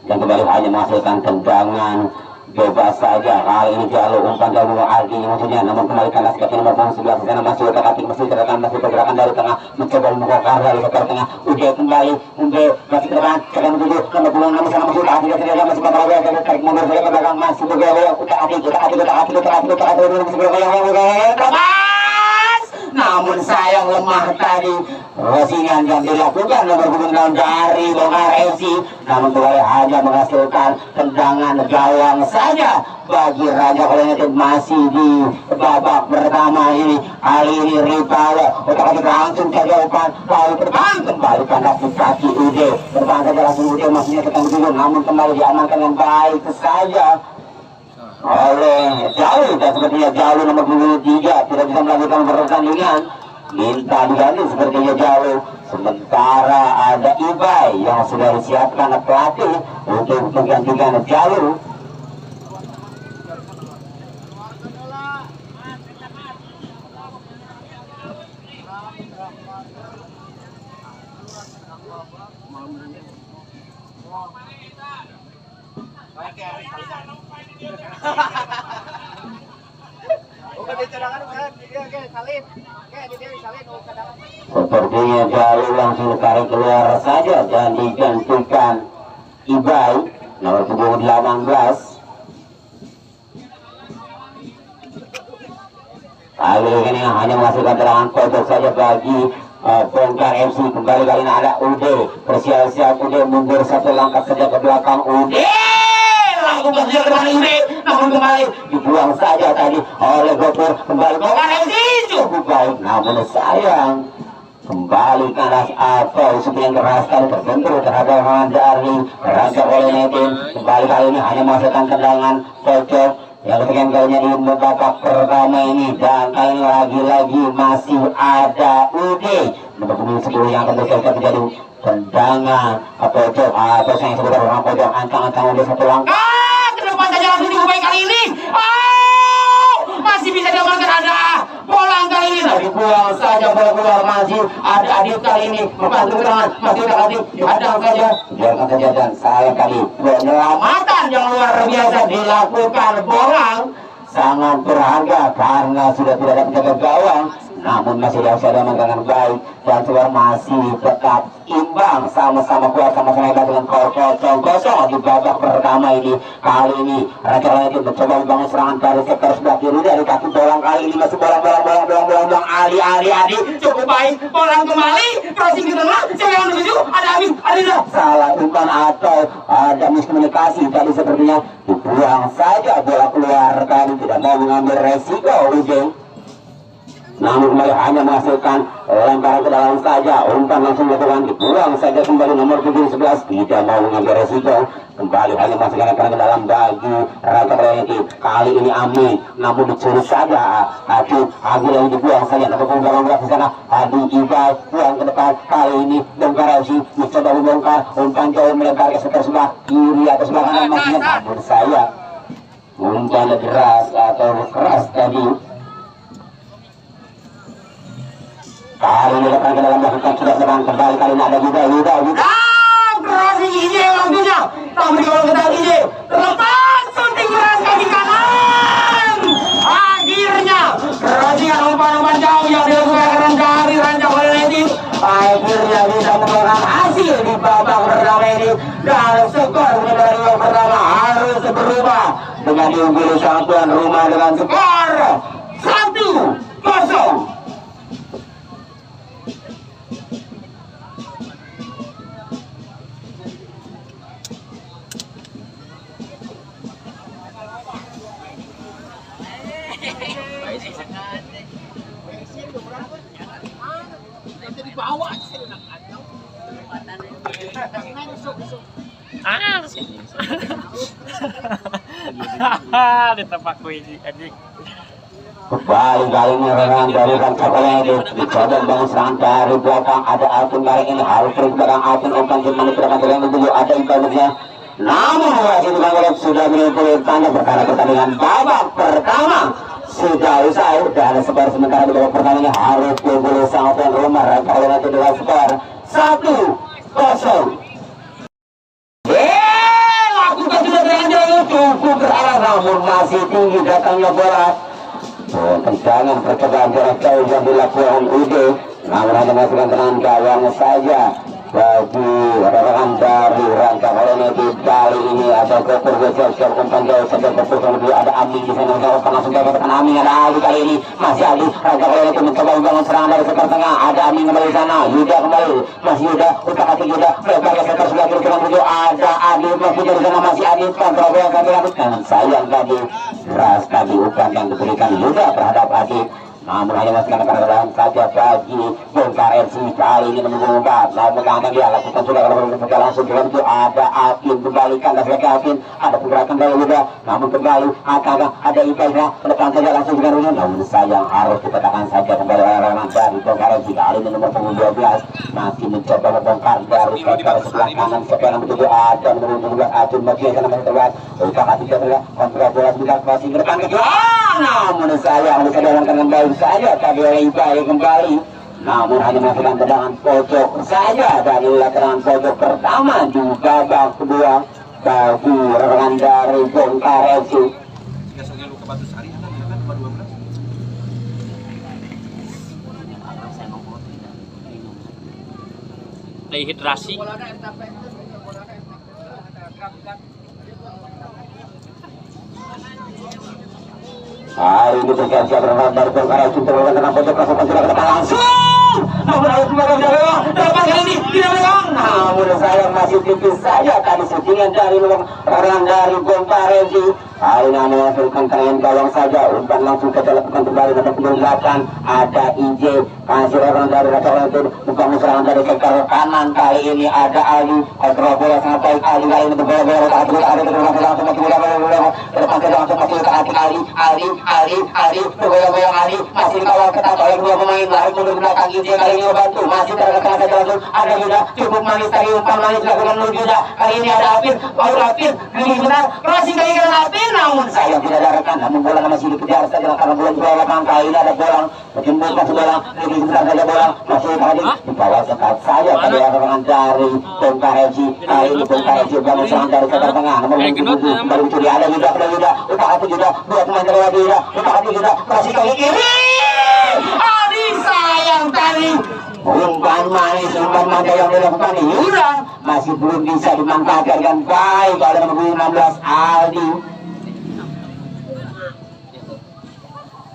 yang kembali hanya menghasilkan tendangan bebas saja. Kali ini jalur umpan jalur Aldi maksudnya, namun kembali kandas kaki nomor 11 sana masih otak-atik, masih terdapat masih pergerakan dari tengah, mencoba membongkar dari sektor tengah. Udah kembali, udah masih terdapat sedang menuju nomor 26 sana masih otak-atik, masih beberapa yang tarik mundur dari ke belakang, masih bergaya otak-atik masih bergaya namun sayang lemah tadi rosingan yang dilakukan nomor punggung dari Bongkar FC, namun kembali hanya menghasilkan tendangan gawang saja bagi Raja Bali United masih di babak pertama ini. Kali ini Ripal otak-atik langsung saja umpan lalu terbang kembali kaki Ude terbang saja langsung Ude maksudnya sedang dulu, namun kembali diamankan dengan baik saja oleh Jauh, dan sepertinya Jauh nomor 23 tidak bisa melakukan pertandingan, minta diganti sepertinya Jauh. Sementara ada Ibai yang sudah disiapkan pelatih untuk menggantikan Jauh. Sepertinya Jalur langsung tarik keluar saja dan digantikan Ibai nomor punggung 18. Kali ini hanya menghasilkan terangan pojok saja bagi Bongkar FC. Kembali kali ini ada Ude, bersiap-siap Ude mundur satu langkah saja ke belakang Ude, langsung bersiap ke depan Ude, namun kembali dibuang saja tadi oleh Gopur. Kembali Bongkar FC cukup baik, namun sayang kembali kandas atau seperti yang keras kali terbentur terhadap dari Raja Bali United. Kembali kali ini hanya menghasilkan tendangan pojok yang ketiga kalinya di babak pertama ini, dan kali ini lagi-lagi masih ada Ude nomor 10 yang akan bersiap terjadi tendangan pojok atau saya sebut orang pojok ancang-ancang Ude satu langkah ke depan saja langsung diubai kali ini. Masih bisa diamankan, ada bola kali ini dibuang saja, bola keluar, masih ada Adit kali ini membantu ke tangan, masih ada Adit dihadang saja, biarkan saja, dan sayang kali penyelamatan yang luar biasa dilakukan Bolang sangat berharga karena sudah tidak ada penjaga gawang, namun masih bisa diamankan baik dan keluar masih tetap imbang, sama-sama kuat, sama-sama hebat dengan skor 0-0 di babak pertama ini. Kali ini Raja Bali United mencoba membangun serangan dari sektor sebelah kiri dari kaki Bolang. Kali ini masih bolang Ali cukup baik, Bolang kembali crossing ke tengah, siapa yang menuju, ada Amin, ada salah umpan atau ada miskomunikasi tadi, sepertinya dibuang saja bola keluar. Kali tidak mau mengambil resiko Ude, namun kembali hanya menghasilkan lemparan ke dalam saja, umpan langsung dilakukan, dibuang saja kembali nomor 11 tidak mau mengambil resiko, kembali hanya menghasilkan lemparan ke dalam bagi Raja Bali United. Kali ini Amin, namun dicuri saja Adi yang dibuang saja, namun di sana Adi Ibai buang ke depan. Kali ini Bongkar FC mencoba membongkar, umpan jauh melebar ke sekitar sebelah kiri atau sebelah kanan, maksudnya namun saya umpan deras atau keras tadi. Kali ini datang ke dalam melakukan sudah serang kembali, kali ini ada Yuda crossing Ije waktunya, tapi kalau kita Ije terlepas sunting keras kaki kanan, akhirnya crossing umpan jauh yang dilakukan dari Raja Bali United akhirnya bisa membawa hasil di babak pertama ini, dan skor dari babak pertama harus berubah dengan diungguli sang tuan rumah dengan skor 1-0. Ditepak ini anjing. Kembali kali ini serangan dari Raja Bali United, dicoba membangun serangan dari belakang, ada Alvin kali ini harus terus belakang Alvin, umpan cuma dikerahkan terang dulu, ada implementnya, namun wasit sudah menimbulkan tanda perkara pertandingan babak pertama sudah usai dan skor sementara di babak pertandingan harus dibeli sangat lemah kalau nanti dengan skor 1-0. Lakukan sudah dengan cukup berarah namun masih tinggi datangnya bola. Tendangan percobaan jarak jauh yang dilakukan UD, namun hanya masukkan tenang gawang saja bagi rekan dari Ranca Kolonial. Kali ini ada Gopur siap umpan jauh saja Gopur, kemudian ada Ami di sana menjawabkan langsung ke tekan Ami, ada Ali kali ini masih Ali. Ranca Kolonial mencoba membangun serangan dari sektor tengah, ada Ami kembali di sana, Yuda kembali, masih Yuda, utak hati Yuda, lebar ke sektor sebelah kiri menuju ada Adi, masih dari sana masih Adi, kontrol yang kami lakukan. Sayang tadi keras tadi umpan yang diberikan Yuda terhadap Adi, namun hanya masukkan keadaan saja bagi Bongkar FC. Kali ini menunggu umpan, mau megangkan dia lakukan sudah kalau bergerak langsung dengan itu ada Apin kembalikan dan sebagai Apin ada pergerakan dari Yuda, namun kembali ada Ibaira menekan saja langsung dengan Rune, namun sayang harus dikatakan saja kembali orang dari Bongkar FC. Kali ini nomor 12 masih mencoba membongkar dari sektor sebelah kanan sekarang menuju ada menurut juga Acun bagian sana masih terlihat utak hati dia kontrol bola juga masih ke depan namun sayang bisa jalankan kembali saja tadi oleh Ibai kembali, namun hanya melakukan tendangan pojok saja dari lateran pojok pertama di babak kedua bagi rekan dari Bongkar FC. Biasanya lu ke Batu Sari ada kan nomor 12. Dehidrasi. Hari ini bersiap-siap berangkat dari Bongkar FC terlalu tenang pojok langsung sudah ke depan langsung. Namun harus kembali dapat kali ini tidak memang. Namun sayang masih tipis saja tadi syutingan dari orang dari Bongkar FC. Hari ini melakukan keren gawang saja, umpan langsung ke lakukan kembali dapat belakang ada IJ kasih orang dari Ranca Kolonial bukan serangan dari sektor kanan. Kali ini ada Ali kontrol bola sangat baik Ali kali ini bola ada langsung masih bola ke depan saja langsung masih ke hati Ali bola Ali masih dikawal ketat oleh dua pemain lari mundur ke belakang. IJ kali ini membantu masih terkena saja langsung ada Yuda cukup manis tadi umpan manis dilakukan oleh Yuda. Kali ini ada Apin gini benar crossing kali ini Apin, namun sayang tidak ada rekan, namun bola masih dikejar saja karena bola di bawah lapangan. Kali ini ada bola berjembut masih bola lebih sebentar saja bola masih tadi di bawah sekat saja tadi serangan dari Bongkar FC. Kali ini Bongkar FC bangun serangan dari sektor tengah, namun baru mencuri ada Yuda utak hati Yuda dua pemain terlewat Yuda utak hati Yuda masih kali kiri Adi sayang tadi umpan manis umpan manja yang dilakukan Yuda masih belum bisa dimanfaatkan dengan baik oleh nomor 15 Aldi.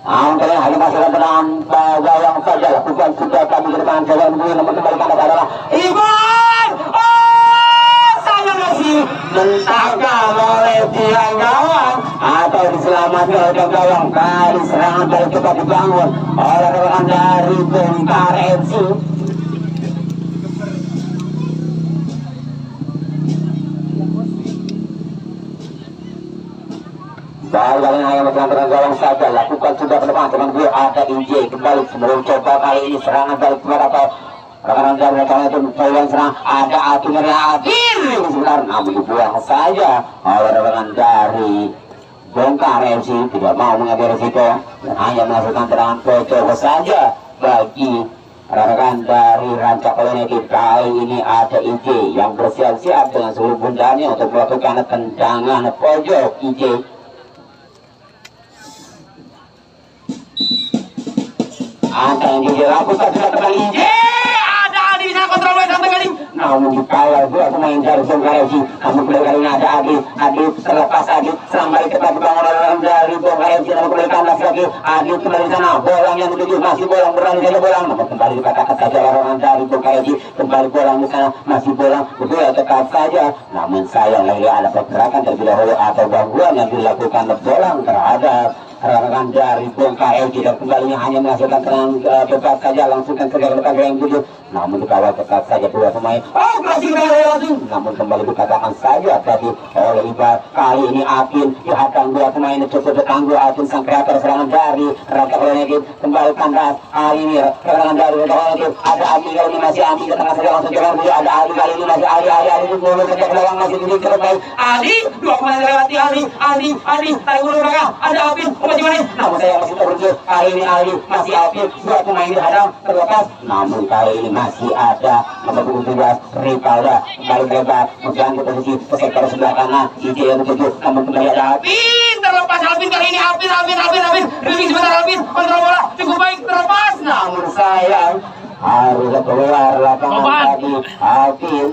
Kalian hanya masukkan tenang gawang saja lakukan sudah kami ke depan saja menunggu nomor kembalikan adalah Iban. Sayang masih mentangkap oleh tiang gawang atau diselamatkan oleh gawang. Kali serangan dari coba dibangun oleh rekan dari Bongkar FC. Baru kali ini hanya melakukan gawang saja lakukan sudah ke depan teman gue ada IJ kembali sebelum coba kali ini serangan balik kepada atau rekan dari rekan itu mencoba serang ada Atin sebentar namun dibuang saja oleh rekan dari Bongkar FC. Tidak mau mengambil risiko dan hanya melakukan serangan pojok saja bagi rekan dari Ranca Kolonial. Kali ini ada IJ yang bersiap-siap dengan seluruh bundanya untuk melakukan tendangan pojok. IJ ada yang dilakukan sudah kembali IJ ada Adi di sana kontrol bola sampai kali namun dikawal dua pemain dari Bongkar FC. Namun kali ini ada Adi terlepas Adi serang balik ketat dibangun orang dari Bongkar FC. Namun kembali kandas lagi Adi kembali di sana bolang yang menuju masih bolang berani saja bolang namun kembali dikatakan saja orang dari Bongkar FC kembali bolang di sana masih bolang betul dekat saja namun sayang lagi ada pergerakan terlebih dahulu atau gangguan yang dilakukan bolang terhadap rekan dari Bongkar FC dan kembalinya hanya menghasilkan tenang dekat saja langsungkan ke depan yang tujuh namun dikawal ketat saja dua pemain masih langsung namun kembali dikatakan saja tadi oleh Ibar. Kali ini Apin dihadang dua pemain cukup bertangguh Apin sang kreator serangan dari Ranca Kolonial kembali kandas. Kali ini serangan dari Ranca Kolonial ada Adi kali ini masih Adi ke tengah saja langsung jalan dulu ada Adi kali ini masih Ali itu mulai saja ke belakang masih duduk terbaik Ali dua pemain lewati Ali tarik ulur belakang ada Apin masih manis. Namun saya masih terbentur. Kali ini Ali masih aktif. Dua pemain dihadang terlepas. Namun kali ini masih ada nomor 17 Rivalda kembali lebar mengganggu posisi sektor sebelah kanan. IJ yang menuju namun kembali ada Alvin terlepas. Alvin kali ini Alvin Reving sebentar. Alvin kontrol bola cukup baik terlepas. Namun sayang harus keluar lapangan tadi Alvin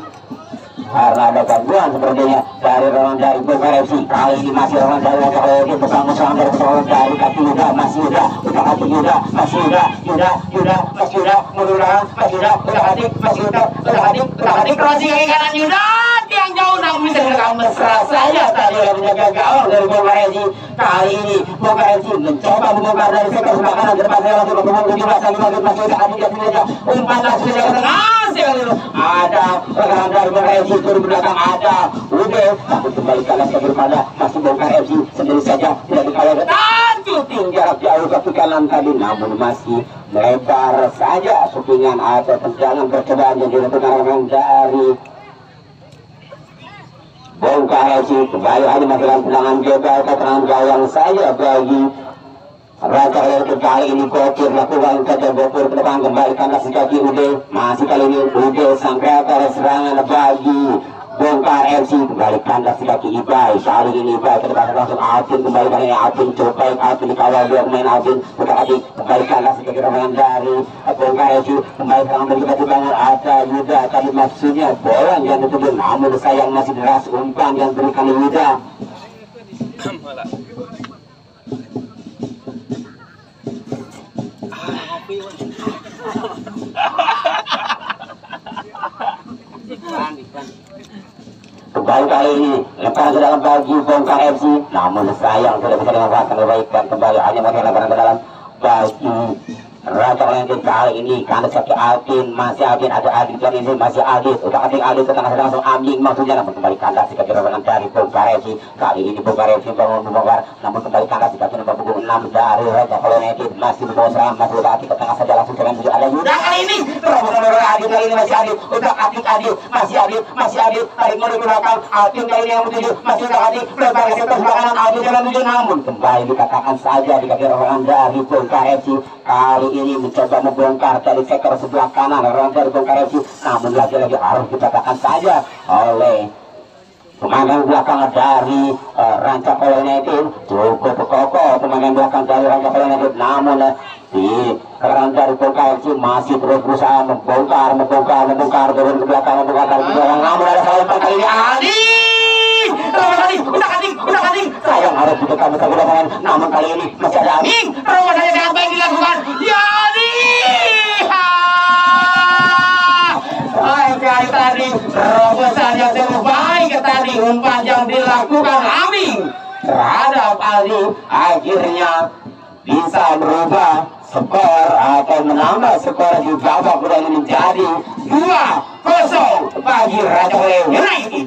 karena ada gangguan sepertinya dari Roland dari Bogor FC. Kali ini masih Roland dari Bogor bersama-sama dari Roland dari kaki Yuda masih Yuda udah hati Yuda masih Yuda masih Yuda mudah masih Yuda udah hati masih Yuda udah hati crossing kaki kanan Yuda yang jauh namun bisa direkam mesra saja tadi oleh penjaga gawang dari Bogor FC. Kali ini Bogor FC mencoba membongkar dari sektor sebelah kanan depan saya langsung berhubung 17 lagi masih Yuda hati jatuh saja umpan langsung ke tengah sekali dulu ada pergerakan dari Bogor FC turun belakang ada udah tapi kembali kalah daripada masih Bogor FC sendiri saja tidak dikawal dan shooting jarak jauh ke kanan tadi namun masih melebar saja shootingan atau tendangan percobaan yang dilakukan dari Bogor FC. Kembali hanya masalah tendangan gagal ke tendangan gawang saja bagi Raja Leontin. Kali ini Gopur lakukan saja Gopur ke depan kembali kandas kaki Ude masih kali ini Ude sampai ke serangan bagi Bogor FC kembali kandas kaki Ibai. Kali ini Ibai ke depan langsung Alvin kembali kali ini Alvin cukup baik Alvin dikawal dua pemain Alvin buka hati kembali kandas kaki serangan dari Bogor FC kembali serangan dari kaki bangun ada Yuda tadi maksudnya bola yang dituju namun sayang masih deras umpan yang berikan Yuda. Kembali kali ini lemparan ke dalam bagi Bogor FC namun sayang tidak bisa dimanfaatkan oleh baik dan kembali hanya pakai lemparan ke dalam bagi Raja Leontin. Kali ini kandas kaki Alvin masih Alvin ada Adit dan ini masih Adit udah Adit ke tengah langsung Ambing maksudnya namun kembali kandas kaki lemparan dari Bogor FC. Kali ini Bogor FC bangun membongkar namun kembali kandas kaki nomor punggung 6 dari Raja Leontin masih membawa serangan masih udah Adit ke tengah saja langsung dengan tujuh ada Yuda kali ini terobos nomor Adit kali ini masih Adit udah Adit masih Adit tarik mundur ke belakang Alvin kali ini yang menuju masih udah Adit lebar ke sektor sebelah kanan Adit jalan menuju namun kembali dikatakan saja di kaki lemparan dari Bogor FC. Kali ini mencoba membongkar dari sektor sebelah kanan orang dari Bogor FC namun lagi-lagi harus dikatakan saja oleh pemain belakang dari Rancak United cukup kokoh pemain belakang dari Rancak United namun di kerana dari Bogor FC masih terus berusaha membongkar turun ke belakang membongkar dari belakang namun ada salah kali ini Aldi udah kasih sayang harus ditekan bersama dengan namun kali ini masih ada Aming terobosannya sangat baik dilakukan Yadi kali tadi terobosan yang cukup baik tadi umpan yang dilakukan Aming terhadap Aldi akhirnya bisa merubah skor atau menambah skor di babak kedua ini menjadi 2-0 bagi Raja United.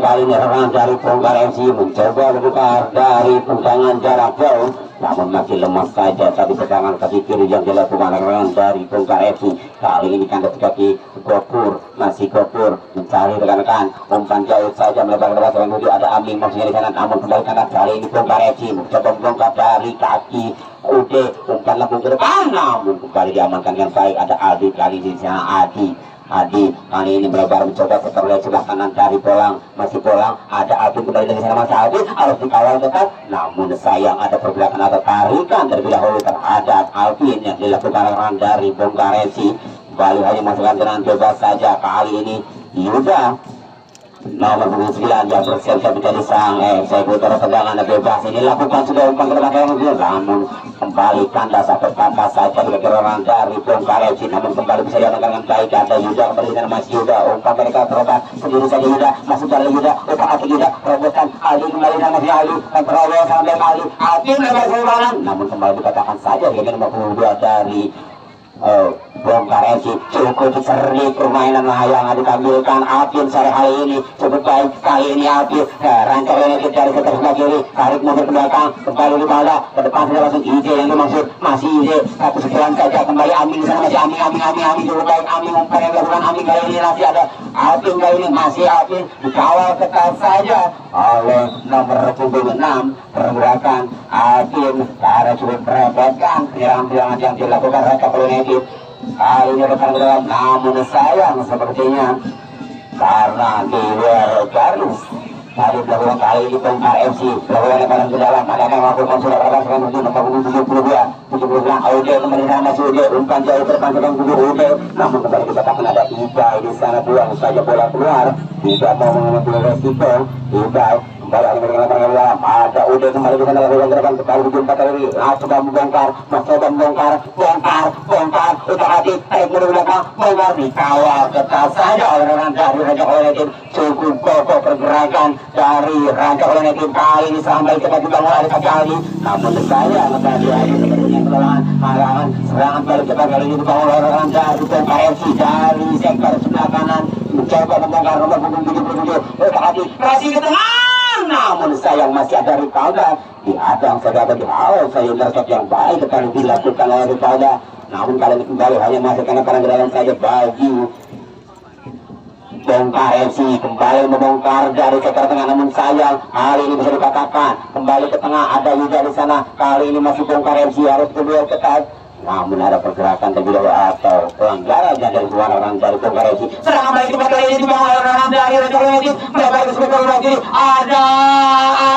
Kali ini serangan dari Bogor FC mencoba membuka dari tendangan jarak jauh namun masih lemah saja tadi tendangan kaki kiri yang dilakukan dari Bogor FC. Kali ini kandas kaki Gopur masih Gopur mencari rekan-rekan umpan jauh saja melebar ke bawah menuju ada Aming maksudnya di sana namun kembali kandas. Kali ini Bogor FC mencoba membongkar dari kaki Ude umpan lambung ke depan namun kembali diamankan dengan baik ada Adi kali di sana Adi kali ini melebar mencoba setelah sebelah kanan dari Bolang masih Bolang ada Alvin kembali dari sana masih Alvin harus dikawal dekat namun sayang ada pergerakan atau tarikan terlebih dahulu terhadap Alvin yang dilakukan orang dari Bogor FC. Kembali hanya masukkan dengan bebas saja kali ini Yuda nomor 9 yang bersiap-siap menjadi sang eksekutor tendangan bebas ini lakukan sudah umpan ke depan namun kembali kandas atau kandas saja di orang dari Bogor FC namun kembali bisa diamankan dengan baik ada Yuda kembali dengan masih Yuda umpan mereka terobos sendiri saja Yuda masuk dari Yuda umpan hati Yuda terobosan Ali kembali dengan masih Ali dan terobosan sampai Ali Alvin lebar ke kanan namun kembali dikatakan saja dengan nomor 22 dari bongkar FC cukup cerdik permainan yang ditampilkan Apin sore hari ini cukup baik kali ini Apin rancang United dari sekitar sebelah kiri tarik mundur ke belakang kembali di bawah ke depan sudah langsung IJ yang dimaksud masih IJ satu sekian saja kembali Amin di sana masih Amin cukup baik Amin umpan yang dilakukan Amin kali ini masih ada Apin kali ini masih Apin dikawal ketat saja oleh nomor punggung 6 pergerakan Apin karena cukup merepotkan penyerangan yang dilakukan Rancang United kali ini depan ke dalam namun sayang sepertinya karena di luar garis tadi dilakukan kali ini bongkar FC dilakukan lemparan ke dalam ada yang melakukan sudah berapa sekarang menuju nomor 72 Aude kembali sana masih Aude umpan jauh ke depan sedang tujuh Aude namun kembali dikatakan ada Ibai di sana buang saja bola keluar tidak mau mengambil resiko Ibai kembali ada lemparan ke dalam ada Aude kembali di sana lakukan ke depan kembali dijumpa kali coba membongkar bongkar utak hati tarik mundur ke belakang bongkar dikawal ketat saja oleh orang dari Rancang United cukup kokoh pergerakan dari Rancang United kali ini sampai cepat dibangun oleh kali namun saya tadi ada sepertinya halangan serangan balik cepat kali ini dibangun oleh orang dari bongkar FC dari sektor sebelah kanan mencoba membongkar nomor punggung 77 utak hati kasih ke tengah namun sayang masih ada Rivalda di hadang saja di awal saya intercept yang baik sekali dilakukan oleh Rivalda namun kali ini kembali hanya masuk karena ke dalam saja bagi bongkar FC kembali membongkar dari sektor tengah namun sayang kali ini bisa dikatakan kembali ke tengah ada Yuda di sana kali ini masih bongkar FC harus kedua ketat namun ada pergerakan terlebih dahulu atau pelanggaran dari dua orang dari bongkar FC serangan balik cepat kali ini dibangun oleh orang dari Rancang United melebar ke sebelah kiri ada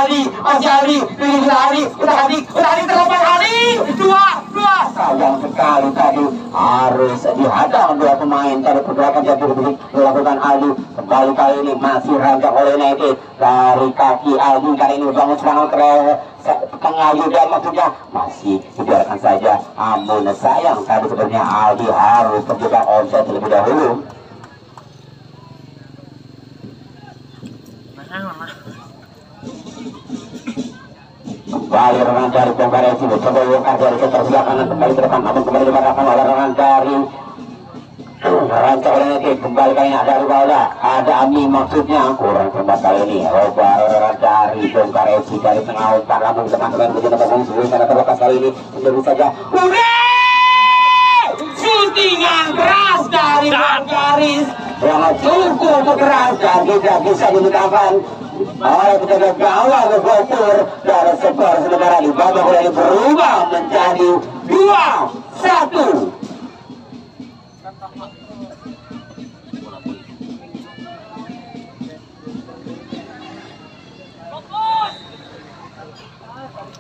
Ali masih Ali pilih Ali udah Ali terlepas Ali dua sayang sekali tadi harus dihadang dua pemain dari pergerakan jatuh dilakukan Ali kembali kali ini masih Rancang United dari kaki Ali kali ini bangun serangan ke tengah Yuda maksudnya masih dibiarkan saja namun sayang tadi sebenarnya Aldi harus terjebak offside terlebih dahulu kembali orang dari bongkar FC coba bongkar dari sektor sebelah kanan kembali ke depan namun kembali dibatahkan oleh orang dari Rancang United kembali kali ini ada Rivalda ada Ami maksudnya kurang tempat kali ini orang dari bongkar FC dari tengah umpan namun teman-teman menjadi nomor punggung karena terlepas kali ini menjadi saja shootingan keras dari Bongkaris yang cukup keras dan tidak bisa digunakan oleh penjaga gawang Gopur dari skor sementara di babak ini berubah menjadi 2-1.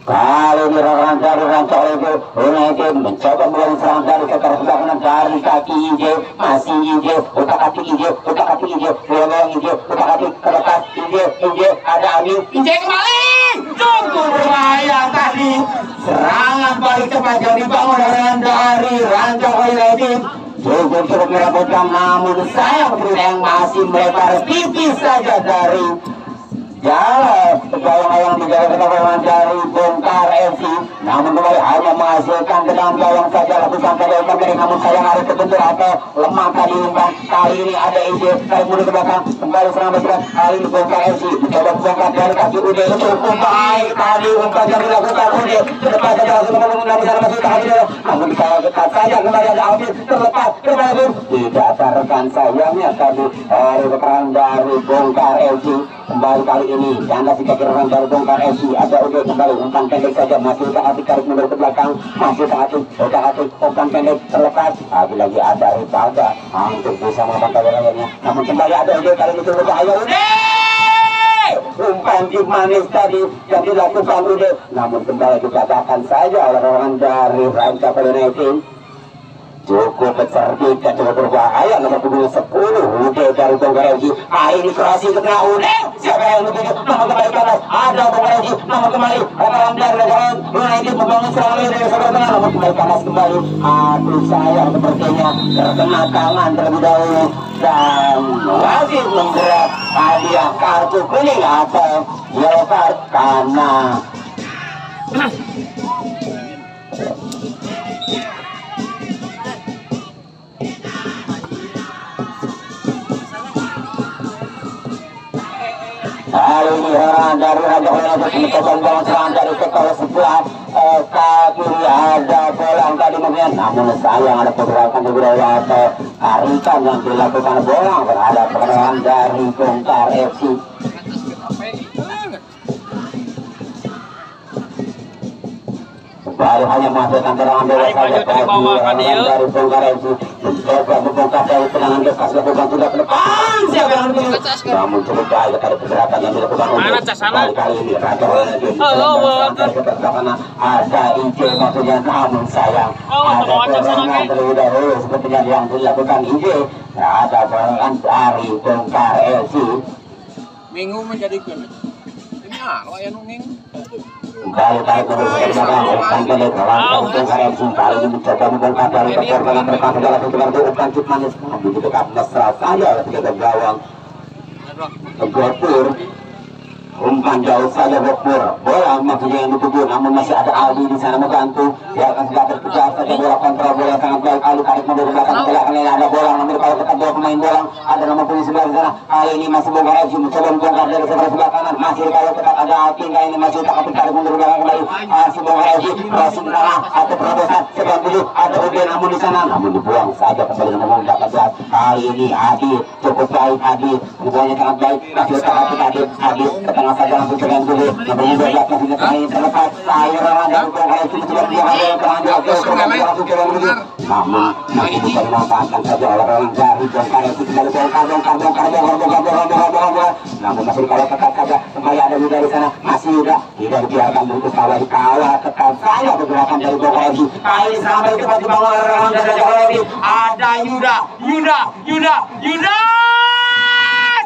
Kali ini orang dari Rancang United mencoba melakukan serangan dari sektor sebelah kanan dari kaki IJ masih IJ utak kaki IJ belakang IJ utak kaki ke depan IJ ada Amin IJ kembali cukup berbahaya tadi serangan balik cepat yang dibangun dari Rancang United cukup merepotkan namun sayang yang masih melebar tipis saja dari jalan gawang-gawang di jalan keterangan dari bongkar FC namun kembali hanya menghasilkan ke dalam gawang saja lakukan saja umpan dari namun sayang harus terbentur atau lemah tadi umpan kali ini ada ide tarik mundur ke belakang kembali serang bergerak kali ini bongkar FC mencoba bongkar dari kaki Ude cukup baik tadi umpan yang dilakukan Ude ke depan saja langsung menunggu sana masih tadi namun dikawal ketat saja kembali ada Alvin terlepas kembali tidak terkan sayangnya tadi dari keterangan dari bongkar FC kembali kali ini janda si kaki orang dari bongkar FC ada Ude kembali umpan pendek saja masih udah hati tarik mundur ke belakang masih udah hati umpan pendek terlepas lagi ada Rivalda untuk bisa melakukan layarnya namun kembali ada Ude kali ini cukup bahaya Ude umpan tip manis tadi yang dilakukan Ude namun kembali dikatakan saja oleh orang dari Rancang United cukup cerdik dan cukup berbahaya nomor punggung 10 Ude dari bongkar FC ini kroasi ke tengah Ude siapa yang lebih nomor kembali ke atas ada bongkar FC nomor kembali orang dari Rancang United membangun serangan dari sebelah tengah nomor kembali ke atas kembali aduh sayang sepertinya terkena tangan terlebih dahulu dan wasit memberat hadiah kartu kuning atau yellow card karena kali ini dari Raja Holland mencoba membangun serangan dari sektor sebelah kiri ada bola angka di bagian, namun sayang ada pergerakan di wilayah atau tarikan yang dilakukan bola terhadap pergerakan dari Bongkar FC. Baru hanya menghasilkan tendangan bebas saja dari Bongkar FC. Mencoba membongkar dari tendangan bebas dilakukan sudah ke depan. Siapa yang lebih? Namun cukup baik dari pergerakan yang dilakukan untuk kali ini Raja Holland karena ada Ince maksudnya, namun sayang ada serangan terlebih dahulu sepertinya yang dilakukan Ince. Ada serangan dari Bongkar FC. Minggu menjadikan ini lo yang nunging. Kembali tarik ke belakang, sampai di belakang Bongkar FC kali ini mencoba membongkar dari pergerakan berpasang dalam sekitar bukan Cip Manis, begitu dekat mesra saja ketika gawang Gopur. Umpan jauh saja Gopur, bola maksudnya yang dituju, namun masih ada Aldi di sana membantu. Dia akan segera terkejar saja bola kontrol, bola sangat baik. Aldi tarik mundur ke belakang, belakang ada bola, namun kalau kita dua pemain bola ada nomor punggung 9 di sana. Kali ini masih Bongkar FC mencoba membongkar dari sebelah kanan, masih kalau ketat ada Aldi, kali ini masih tak tarik mundur ke belakang kembali. Masih Bongkar FC crossing ke arah atau terobosan 97 ada Udin, namun di sana namun dibuang saja kembali nomor 14. Kali ini Adi cukup baik, Adi hubungannya sangat baik, masih tak Adi ke tengah saja langsung dengan dulu namanya 12 masih kali terlepas saya rawan dan Bongkar FC sudah dia ada keranjang langsung jalan dulu, namun masih bisa dimanfaatkan saja oleh orang dari Bongkar FC. Kembali bongkar namun masih kalau ketat saja kembali ada Yuda di sana, masih Yuda tidak dibiarkan begitu salah dikawal ketat saja pergerakan dari Bongkar FC. Kali ini sampai cepat dibangun oleh orang dari Bongkar FC. Ada Yuda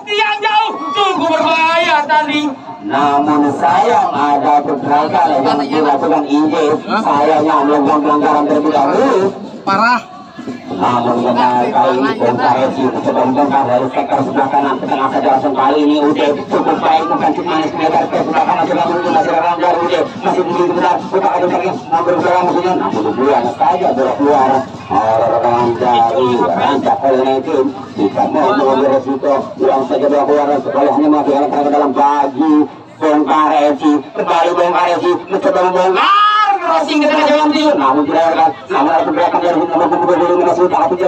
tiang jauh cukup berbahaya tadi, namun sayang ada pergerakan yang dilakukan Inje. Sayangnya melakukan pelanggaran terlebih dahulu Parah. namun benar kali ini Bongkar FC mencoba membongkar dari sektor sebelah kanan ke tengah saja langsung. Kali ini Ude cukup baik, bukan Cip Manis menyadar ke sebelah kanan sudah menuju masih orang dari Ude masih begitu benar buka aja lagi nomor bola maksudnya, namun dibuang saja bola keluar orang dari Rancak Holland tidak mau mengambil resiko, buang saja bola keluar sekolah hanya mengakhirkan ke dalam bagi Bongkar FC. Kembali Bongkar FC mencoba membongkar crossing ke tengah jalan dia, namun tidak ada sama ada pergerakan dari nomor punggung 22 masih utak hati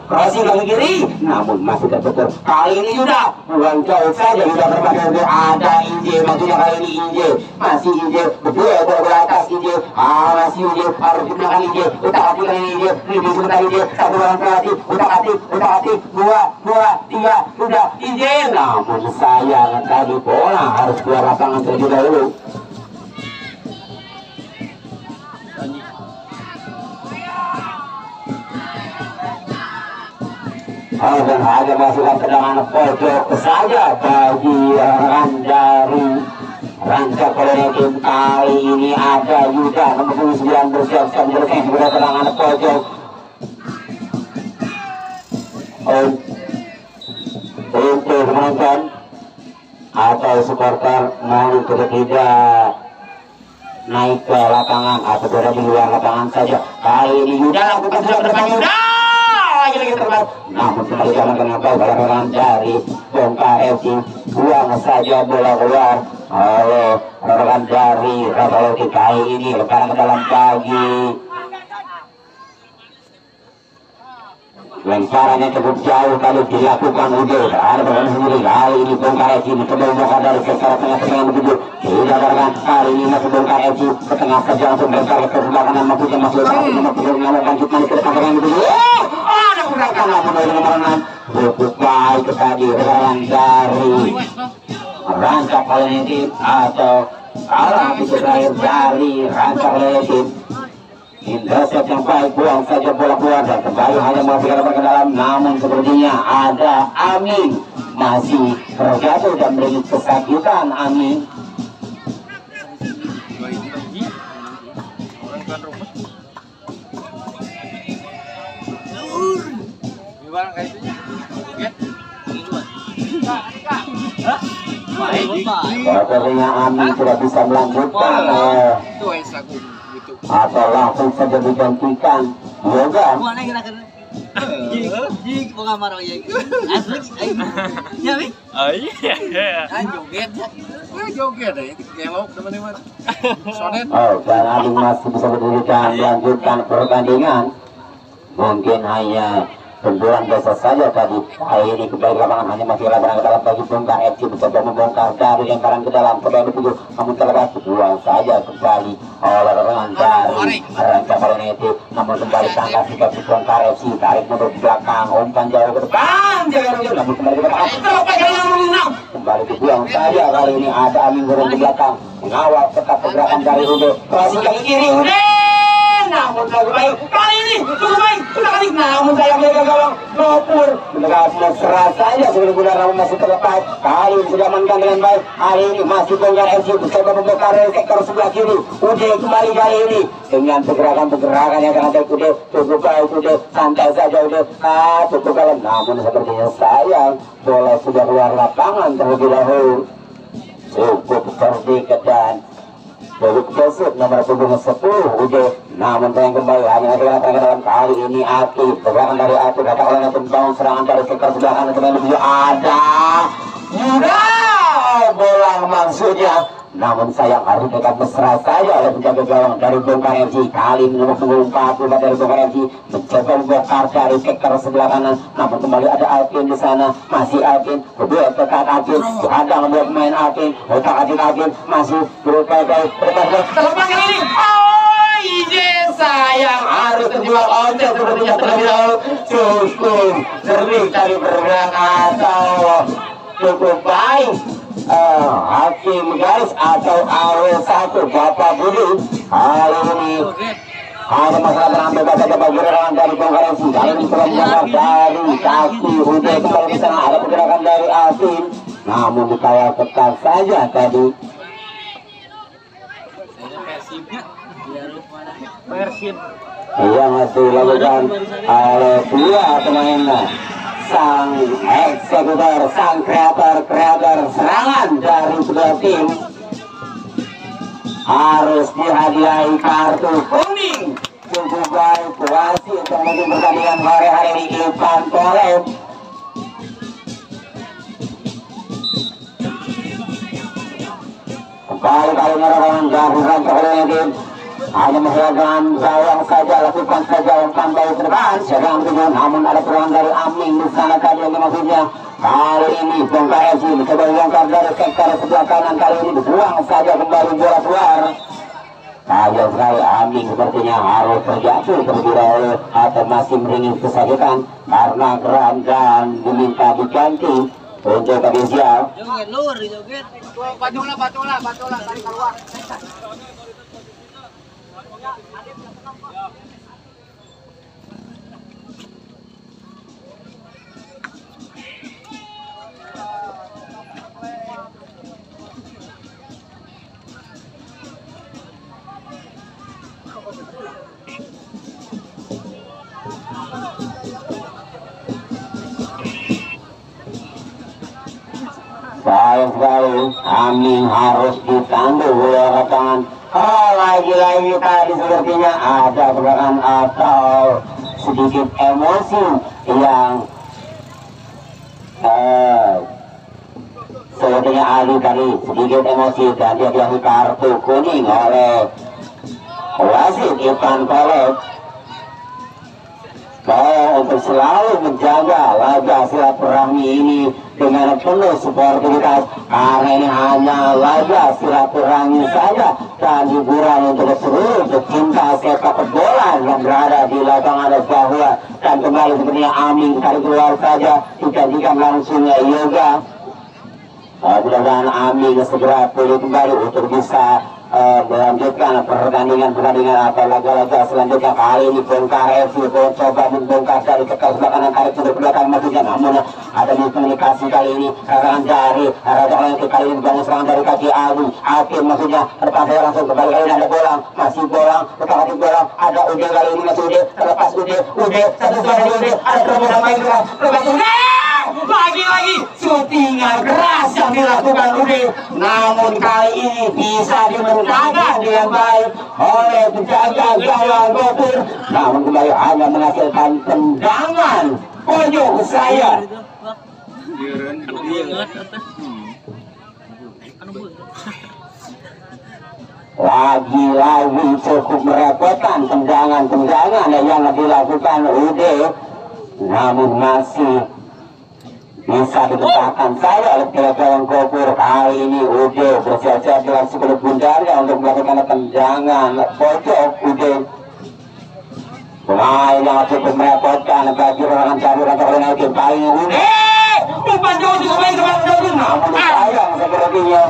crossing ke kiri, namun masih tertutup. Kali ini Yuda buang jauh saja, Yuda berbagai ada Inje maksudnya, kali ini Inje masih Inje berdua bola atas Inje, masih Inje harus di belakang Inje, utak hati kali ini Inje lebih sebentar Inje satu orang terhati utak hati 2 3 Yuda Inje, namun sayang tadi bola harus keluar lapangan terlebih dahulu. Dan hanya masukkan tendangan pojok saja bagi dari Rancak Holland. Kali ini ada Yuda nomor 9 bersiap-siap bersiap pada tendangan pojok untuk penonton atau supporter mau tidak naik ke lapangan atau berada di luar lapangan saja. Kali ini Yuda lakukan sudah ke depan Yuda lagi terbang, namun kembali jalan dengan baik barang dari Bongkar FC. Buang saja bola keluar oleh rekan dari Raja Holland. Kali ini lemparan ke dalam bagi lemparannya cukup jauh kali dilakukan Ude ada berani sendiri. Kali ini Bongkar FC mencoba membongkar dari sektor tengah menuju tidak berkan. Kali ini masih Bongkar FC ke tengah saja langsung bongkar ke sebelah kanan maksudnya masuk melakukan Cip Manis ke depan menuju ada pergerakan namun dari nomor 6 cukup baik tadi rekan dari Rancak Holland atau kalah di terakhir dari Rancak Holland. Intercept yang baik, buang saja bola keluar dan kembali hanya menghasilkan ke dalam, namun sepertinya ada Amin masih terjatuh dan beri kesakitan. Amin sepertinya Amin tidak bisa melanjutkan atau langsung saja digantikan Yoga Jig pengamarang ya. Asli. Ya, Mi. Oh iya. Joget ya. Joget deh, gelok teman-teman. Sonet. Oh, dan Ading masih bisa berdirikan melanjutkan pertandingan. Mungkin hanya benturan biasa saja tadi. Kali ini kembali ke lapangan hanya masih lapangan ke dalam bagi bongkar FC mencoba membongkar dari lemparan ke dalam kembali dituju namun terlepas buang saja kembali oleh rekan dari Ranca Parenetti namun kembali tangkap sikap si bongkar FC tarik mundur ke belakang umpan jauh ke depan jaga namun kembali ke belakang kembali dibuang saja. Kali ini ada Amin turun ke belakang mengawal tetap pergerakan dari Ude kasih kaki kiri Ude namun lagi baik kali ini cukup baik sudah kali namun sayang mereka gawang Nopur mendekat mesra saja sebelum benar namun masih terlepas. Kali ini sudah amankan dengan baik. Hari ini masih bongkar FC mencoba membongkar dari sektor sebelah kiri. Ude kembali kali ini dengan pergerakan yang sangat baik. Ude cukup baik Ude santai saja Ude cukup kalah namun sepertinya sayang bola sudah keluar lapangan terlebih dahulu. Cukup terdekat dan Bobik Besut nomor punggung 10 Ude namun sayang kembali hanya dengan ke dalam. Kali ini Ati pergerakan dari Ati kata olehnya tentang serangan dari sektor sebelah kanan dengan lebih ada Yuda bola maksudnya namun sayang harus dekat mesra saja oleh penjaga gawang dari bongkar FC. Kali ini nomor punggung 4 dari bongkar FC mencoba membongkar dari sektor sebelah kanan namun kembali ada Alvin di sana masih Alvin kedua dekat Alvin dihadang oleh pemain Alvin otak Alvin masih berupaya terlepas kali ini ide sayang harus terjual ontel sepertinya terlebih dahulu. Cukup jernih dari pergerakan atau cukup baik hakim garis atau AW1 Bapak Budi. Kali ini ada masalah berambil saja bagi rekan dari bongkar FC. Kali ini telah diangkat dari kaki Ude kembali di sana ada pergerakan dari Alvin namun dikawal ketat saja tadi. Persib. Yang masih dilakukan oleh dua pemain sang eksekutor, sang kreator serangan dari kedua tim harus dihadiahi kartu kuning. Cukup baik wasit untuk memimpin pertandingan sore hari ini Ivan Polem. Kembali kali merupakan gabungan pertandingan hanya menggunakan gawang saja lakukan saja umpan bau ke depan sedang tujuan namun ada peluang dari Aming di sana tadi yang maksudnya. Kali ini bongkar FC mencoba bongkar dari sektor sebelah kanan. Kali ini dibuang saja kembali bola keluar. Sayang sekali Aming sepertinya harus terjatuh terlebih dahulu atau masih meringis kesakitan karena geram dan diminta diganti untuk ofisial. Joget lur, joget. Batola tarik keluar. Sayang sekali Aming harus ditandu oleh tangan. Lagi-lagi tadi sepertinya ada pergerakan atau sedikit emosi yang sepertinya Ali tadi sedikit emosi dan dia diambil kartu kuning oleh wasit Ivan Kolek. Untuk selalu menjaga laga silaturahmi ini dengan penuh sportivitas karena ini hanya laga silaturahmi saja dan hiburan untuk seluruh pecinta sepak bola yang berada di lapangan bahwa dan kembali sepertinya Aming tarik keluar saja digantikan langsungnya Yoga. Mudah-mudahan Aming segera pulih kembali untuk bisa melanjutkan pertandingan atau laga-laga selanjutnya. Kali ini bongkar FC coba membongkar dari sektor sebelah kanan tarik ke belakang maksudnya namun ada komunikasi kali ini serangan dari Raja kali ini bangun serangan dari kaki Alvin maksudnya terpaksa langsung kembali. Kali ini ada bolang masih bolang tetapi bolang ada Ude kali ini masih Ude terlepas Ude satu suara Ude ada terobosan main lepas Ude Lagi-lagi syutingan keras yang dilakukan Ude, namun kali ini bisa dimenangkan dengan baik oleh penjaga gawang Gopur. Namun kembali hanya menghasilkan tendangan pojok saya. Lagi-lagi cukup merepotkan tendangan-tendangan yang dilakukan Ude, namun masih bisa diletakkan saya oleh gawang Gopur. Kali ini Ude bersiap-siap dengan sekelip bundarnya untuk melakukan tendangan pojok. Ude pemain yang cukup merepotkan bagi orang caburan United. Kali ini Ude umpan jauh pemain namun sayang sepertinya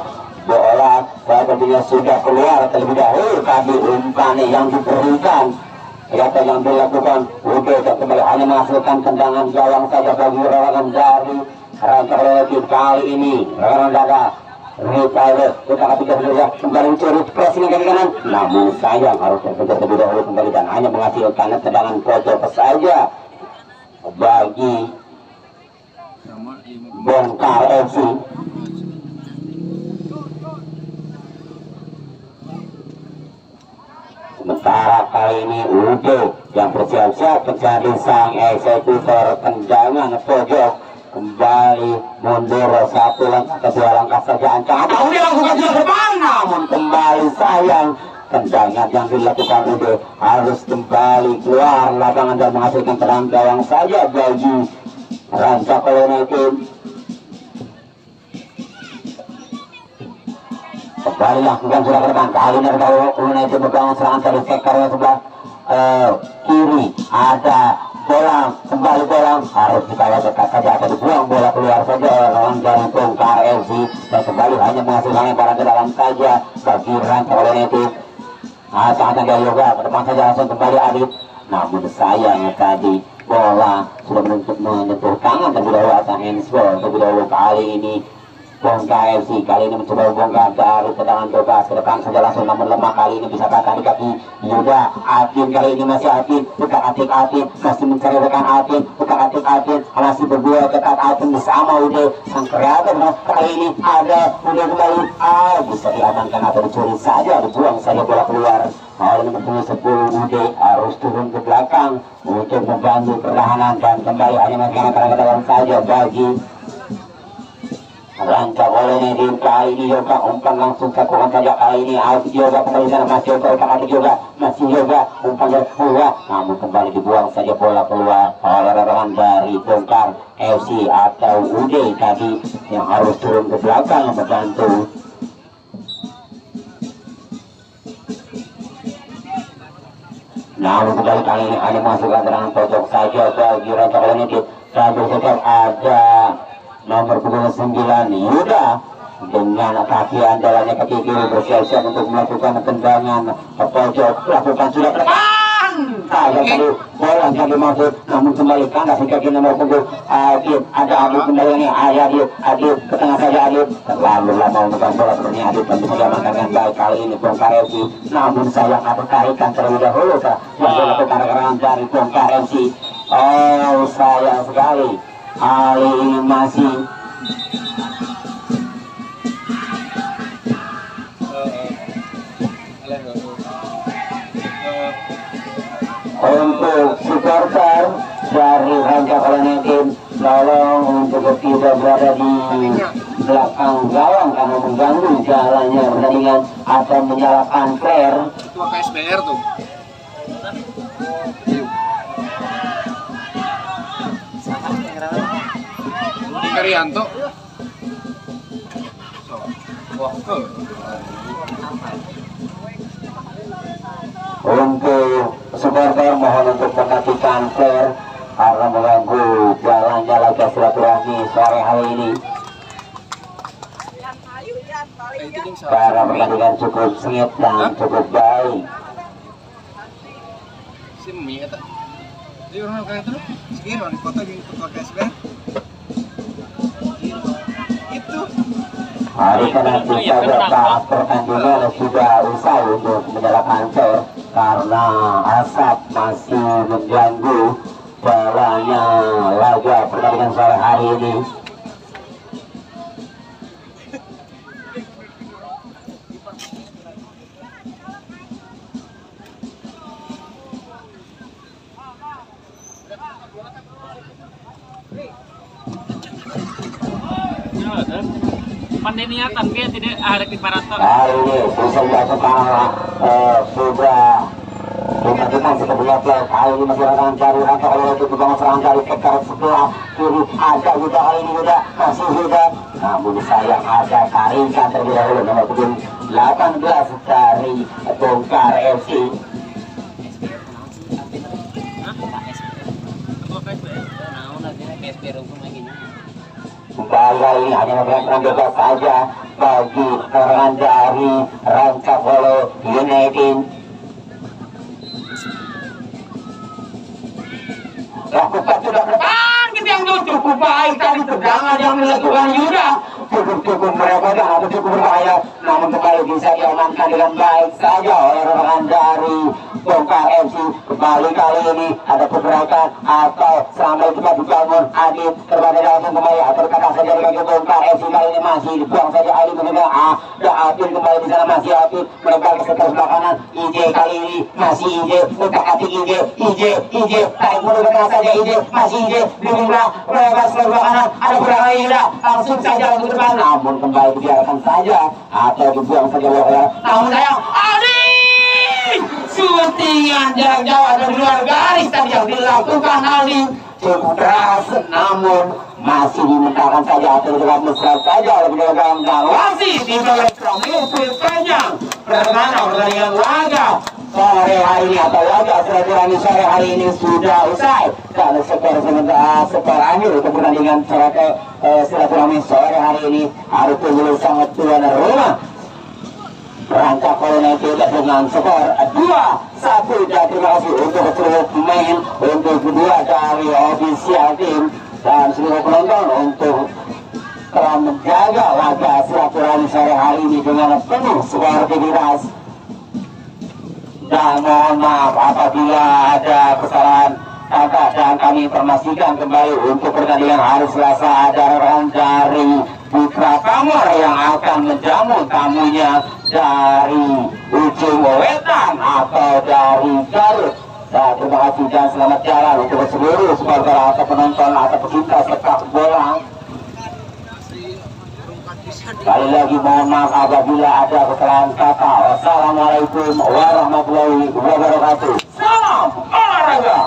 bola sepertinya sudah keluar terlebih dahulu. Tadi umpan yang diberikan apa yang dilakukan Ude dan kembali hanya menghasilkan tendangan gawang saja bagi orang dari Ranca United. Kali ini orang dada Rivaldo kita ketika berdua kembali mencuri pressing ke kanan, namun sayang harus terkejar terlebih dahulu kembali dan hanya menghasilkan tendangan pojok saja bagi Bongkar FC. Sementara kali ini Ude yang bersiap-siap menjadi sang eksekutor tendangan pojok kembali mundur satu langkah ke dua langkah saja ancaman Ude lakukan ke depan, namun kembali sayang tendangan yang dilakukan Ude harus kembali keluar lapangan dan menghasilkan tendangan gawang saja bagi Ranca United. Kembali lakukan sudah ke depan. Kali ini Ranca United berbangun serangan dari sektor sebelah kiri. Ada bola, kembali bola harus dikawal dekat saja atau dibuang bola keluar saja lawan dari Bongkar FC dan kembali hanya menghasilkan lemparan ke dalam saja bagi Ranca United. Sangat dia yoga ke depan saja langsung kembali Adit, namun sayang tadi bola sudah menyentuh tangan terlebih dahulu atau handsball terlebih dahulu. Kali ini Bongkar FC kali ini mencoba membongkar dari tendangan bebas ke depan saja langsung, namun lemah kali ini bisa kaki kaki Yuda. Atin kali ini masih Atin, bukan Atin masih mencari rekan Atin, bukan Atin masih berdua dekat Atin bersama Ude sang kreatif. Kali ini ada Ude kembali, bisa diamankan atau dicuri saja, dibuang saja bola keluar. Oleh nomor 10 Ude harus turun ke belakang untuk membantu pertahanan dan kembali hanya menggunakan dalam saja bagi Ranca United. Kali ini Yoga umpan langsung cakupan saja. Kali ini Yoga kembali sana, masih Yoga utak atik Yoga, masih Yoga umpan dari keluar, namun kembali dibuang saja bola keluar oleh rekan dari Bongkar FC atau Ude tadi yang harus turun ke belakang membantu. Namun kembali kali ini hanya masukkan serangan pojok saja bagi Ranca United dan tetap ada nomor 29 Yuda dengan kaki andalannya kaki kiri bersiap-siap untuk melakukan tendangan pojok, lakukan sudah ke depan. Tadi bola yang dimaksud, namun kembali kandas di kaki nomor 10 Adit. Ada Adit kembali ini, Adit ke tengah saja Adit, terlalu lama untuk bola seperti Adit dan bisa diamankan dengan baik. Kali ini Bongkar FC, namun sayang ada tarikan terlebih dahulu yang dilakukan rekan dari Bongkar FC. Oh sayang sekali. Kali ini masih untuk supporter dari Ranca United tolong untuk tidak berada di belakang gawang karena mengganggu jalannya pertandingan atau menyalakan flare. Ketua KSBR tuh. Karyanto. Untuk supporter mohon untuk mematikan flare karena mengganggu jalannya laga silaturahmi sore hari ini. Para pertandingan cukup sengit dan cukup baik. Si Mie eta. Di orang kayak itu, sekian di foto di ketua KSBR. Itu. Hari nanti saja tahap pertandingan sudah usai untuk menyalakan flare karena asap masih mengganggu jalannya laga pertandingan sore hari ini. Pandai niatan kayak tidak ada di parator. Hari ini sudah kepala sudah dimajukan sekebelah kali ini masih orang cari rangka kalau itu juga serang dari sektor sebelah kiri ada juga kali ini juga masih juga, namun sayang ada taringkan terlebih dahulu nomor 18 dari Bongkar FC. Kembali ini hanya memberikan bebas saja bagi orang dari Rancakolo United. Lakukan sudah ke depan, kita yang cukup baik tadi tendangan yang dilakukan Yuda cukup merepotkan atau cukup berbahaya, namun kembali bisa diamankan dengan baik saja oleh rekan dari Bongkar FC. Kembali kali ini ada pergerakan atau sampai cepat dibangun Adit terbalik langsung kembali atau kata saja dari kaki Bongkar FC. Kali ini masih dibuang saja Adit mengenai ada Apin kembali di sana, masih Apin melebar ke sekitar sebelah kanan. IJ kali ini masih IJ untuk hati IJ tarik mundur ke tengah saja IJ, masih IJ dibuang melebar sebelah kanan, ada pergerakan Yuda langsung saja untuk depan, namun kembali dibiarkan saja atau dibuang saja oleh namun sayang Adit syutingan jarak jauh ada di luar garis tadi yang dilakukan Ali cukup keras, namun masih dimentahkan saja atau dengan mesra saja lebih dalam masih di bawah mengukir panjang pertandingan laga sore hari ini atau laga silaturahmi sore hari ini sudah usai dan skor akhir untuk pertandingan silaturahmi sore hari ini harus tunggu sangat tuan rumah Rancakolo United dengan skor 2-1. Dan terima kasih untuk seluruh pemain, untuk kedua dari official tim dan seluruh penonton untuk telah menjaga laga silaturahmi sore hari ini dengan penuh sportivitas. Dan mohon maaf apabila ada kesalahan kata dan kami informasikan kembali untuk pertandingan hari Selasa ada rekan dari Putra Pamor yang akan menjamu tamunya dari ujung wetan atau dari Garut. Nah, terima kasih dan selamat jalan untuk seluruh supporter atau penonton atau pecinta sepak bola. Sekali lagi mohon maaf apabila ada kesalahan kata. Wassalamualaikum warahmatullahi wabarakatuh. Salam olahraga.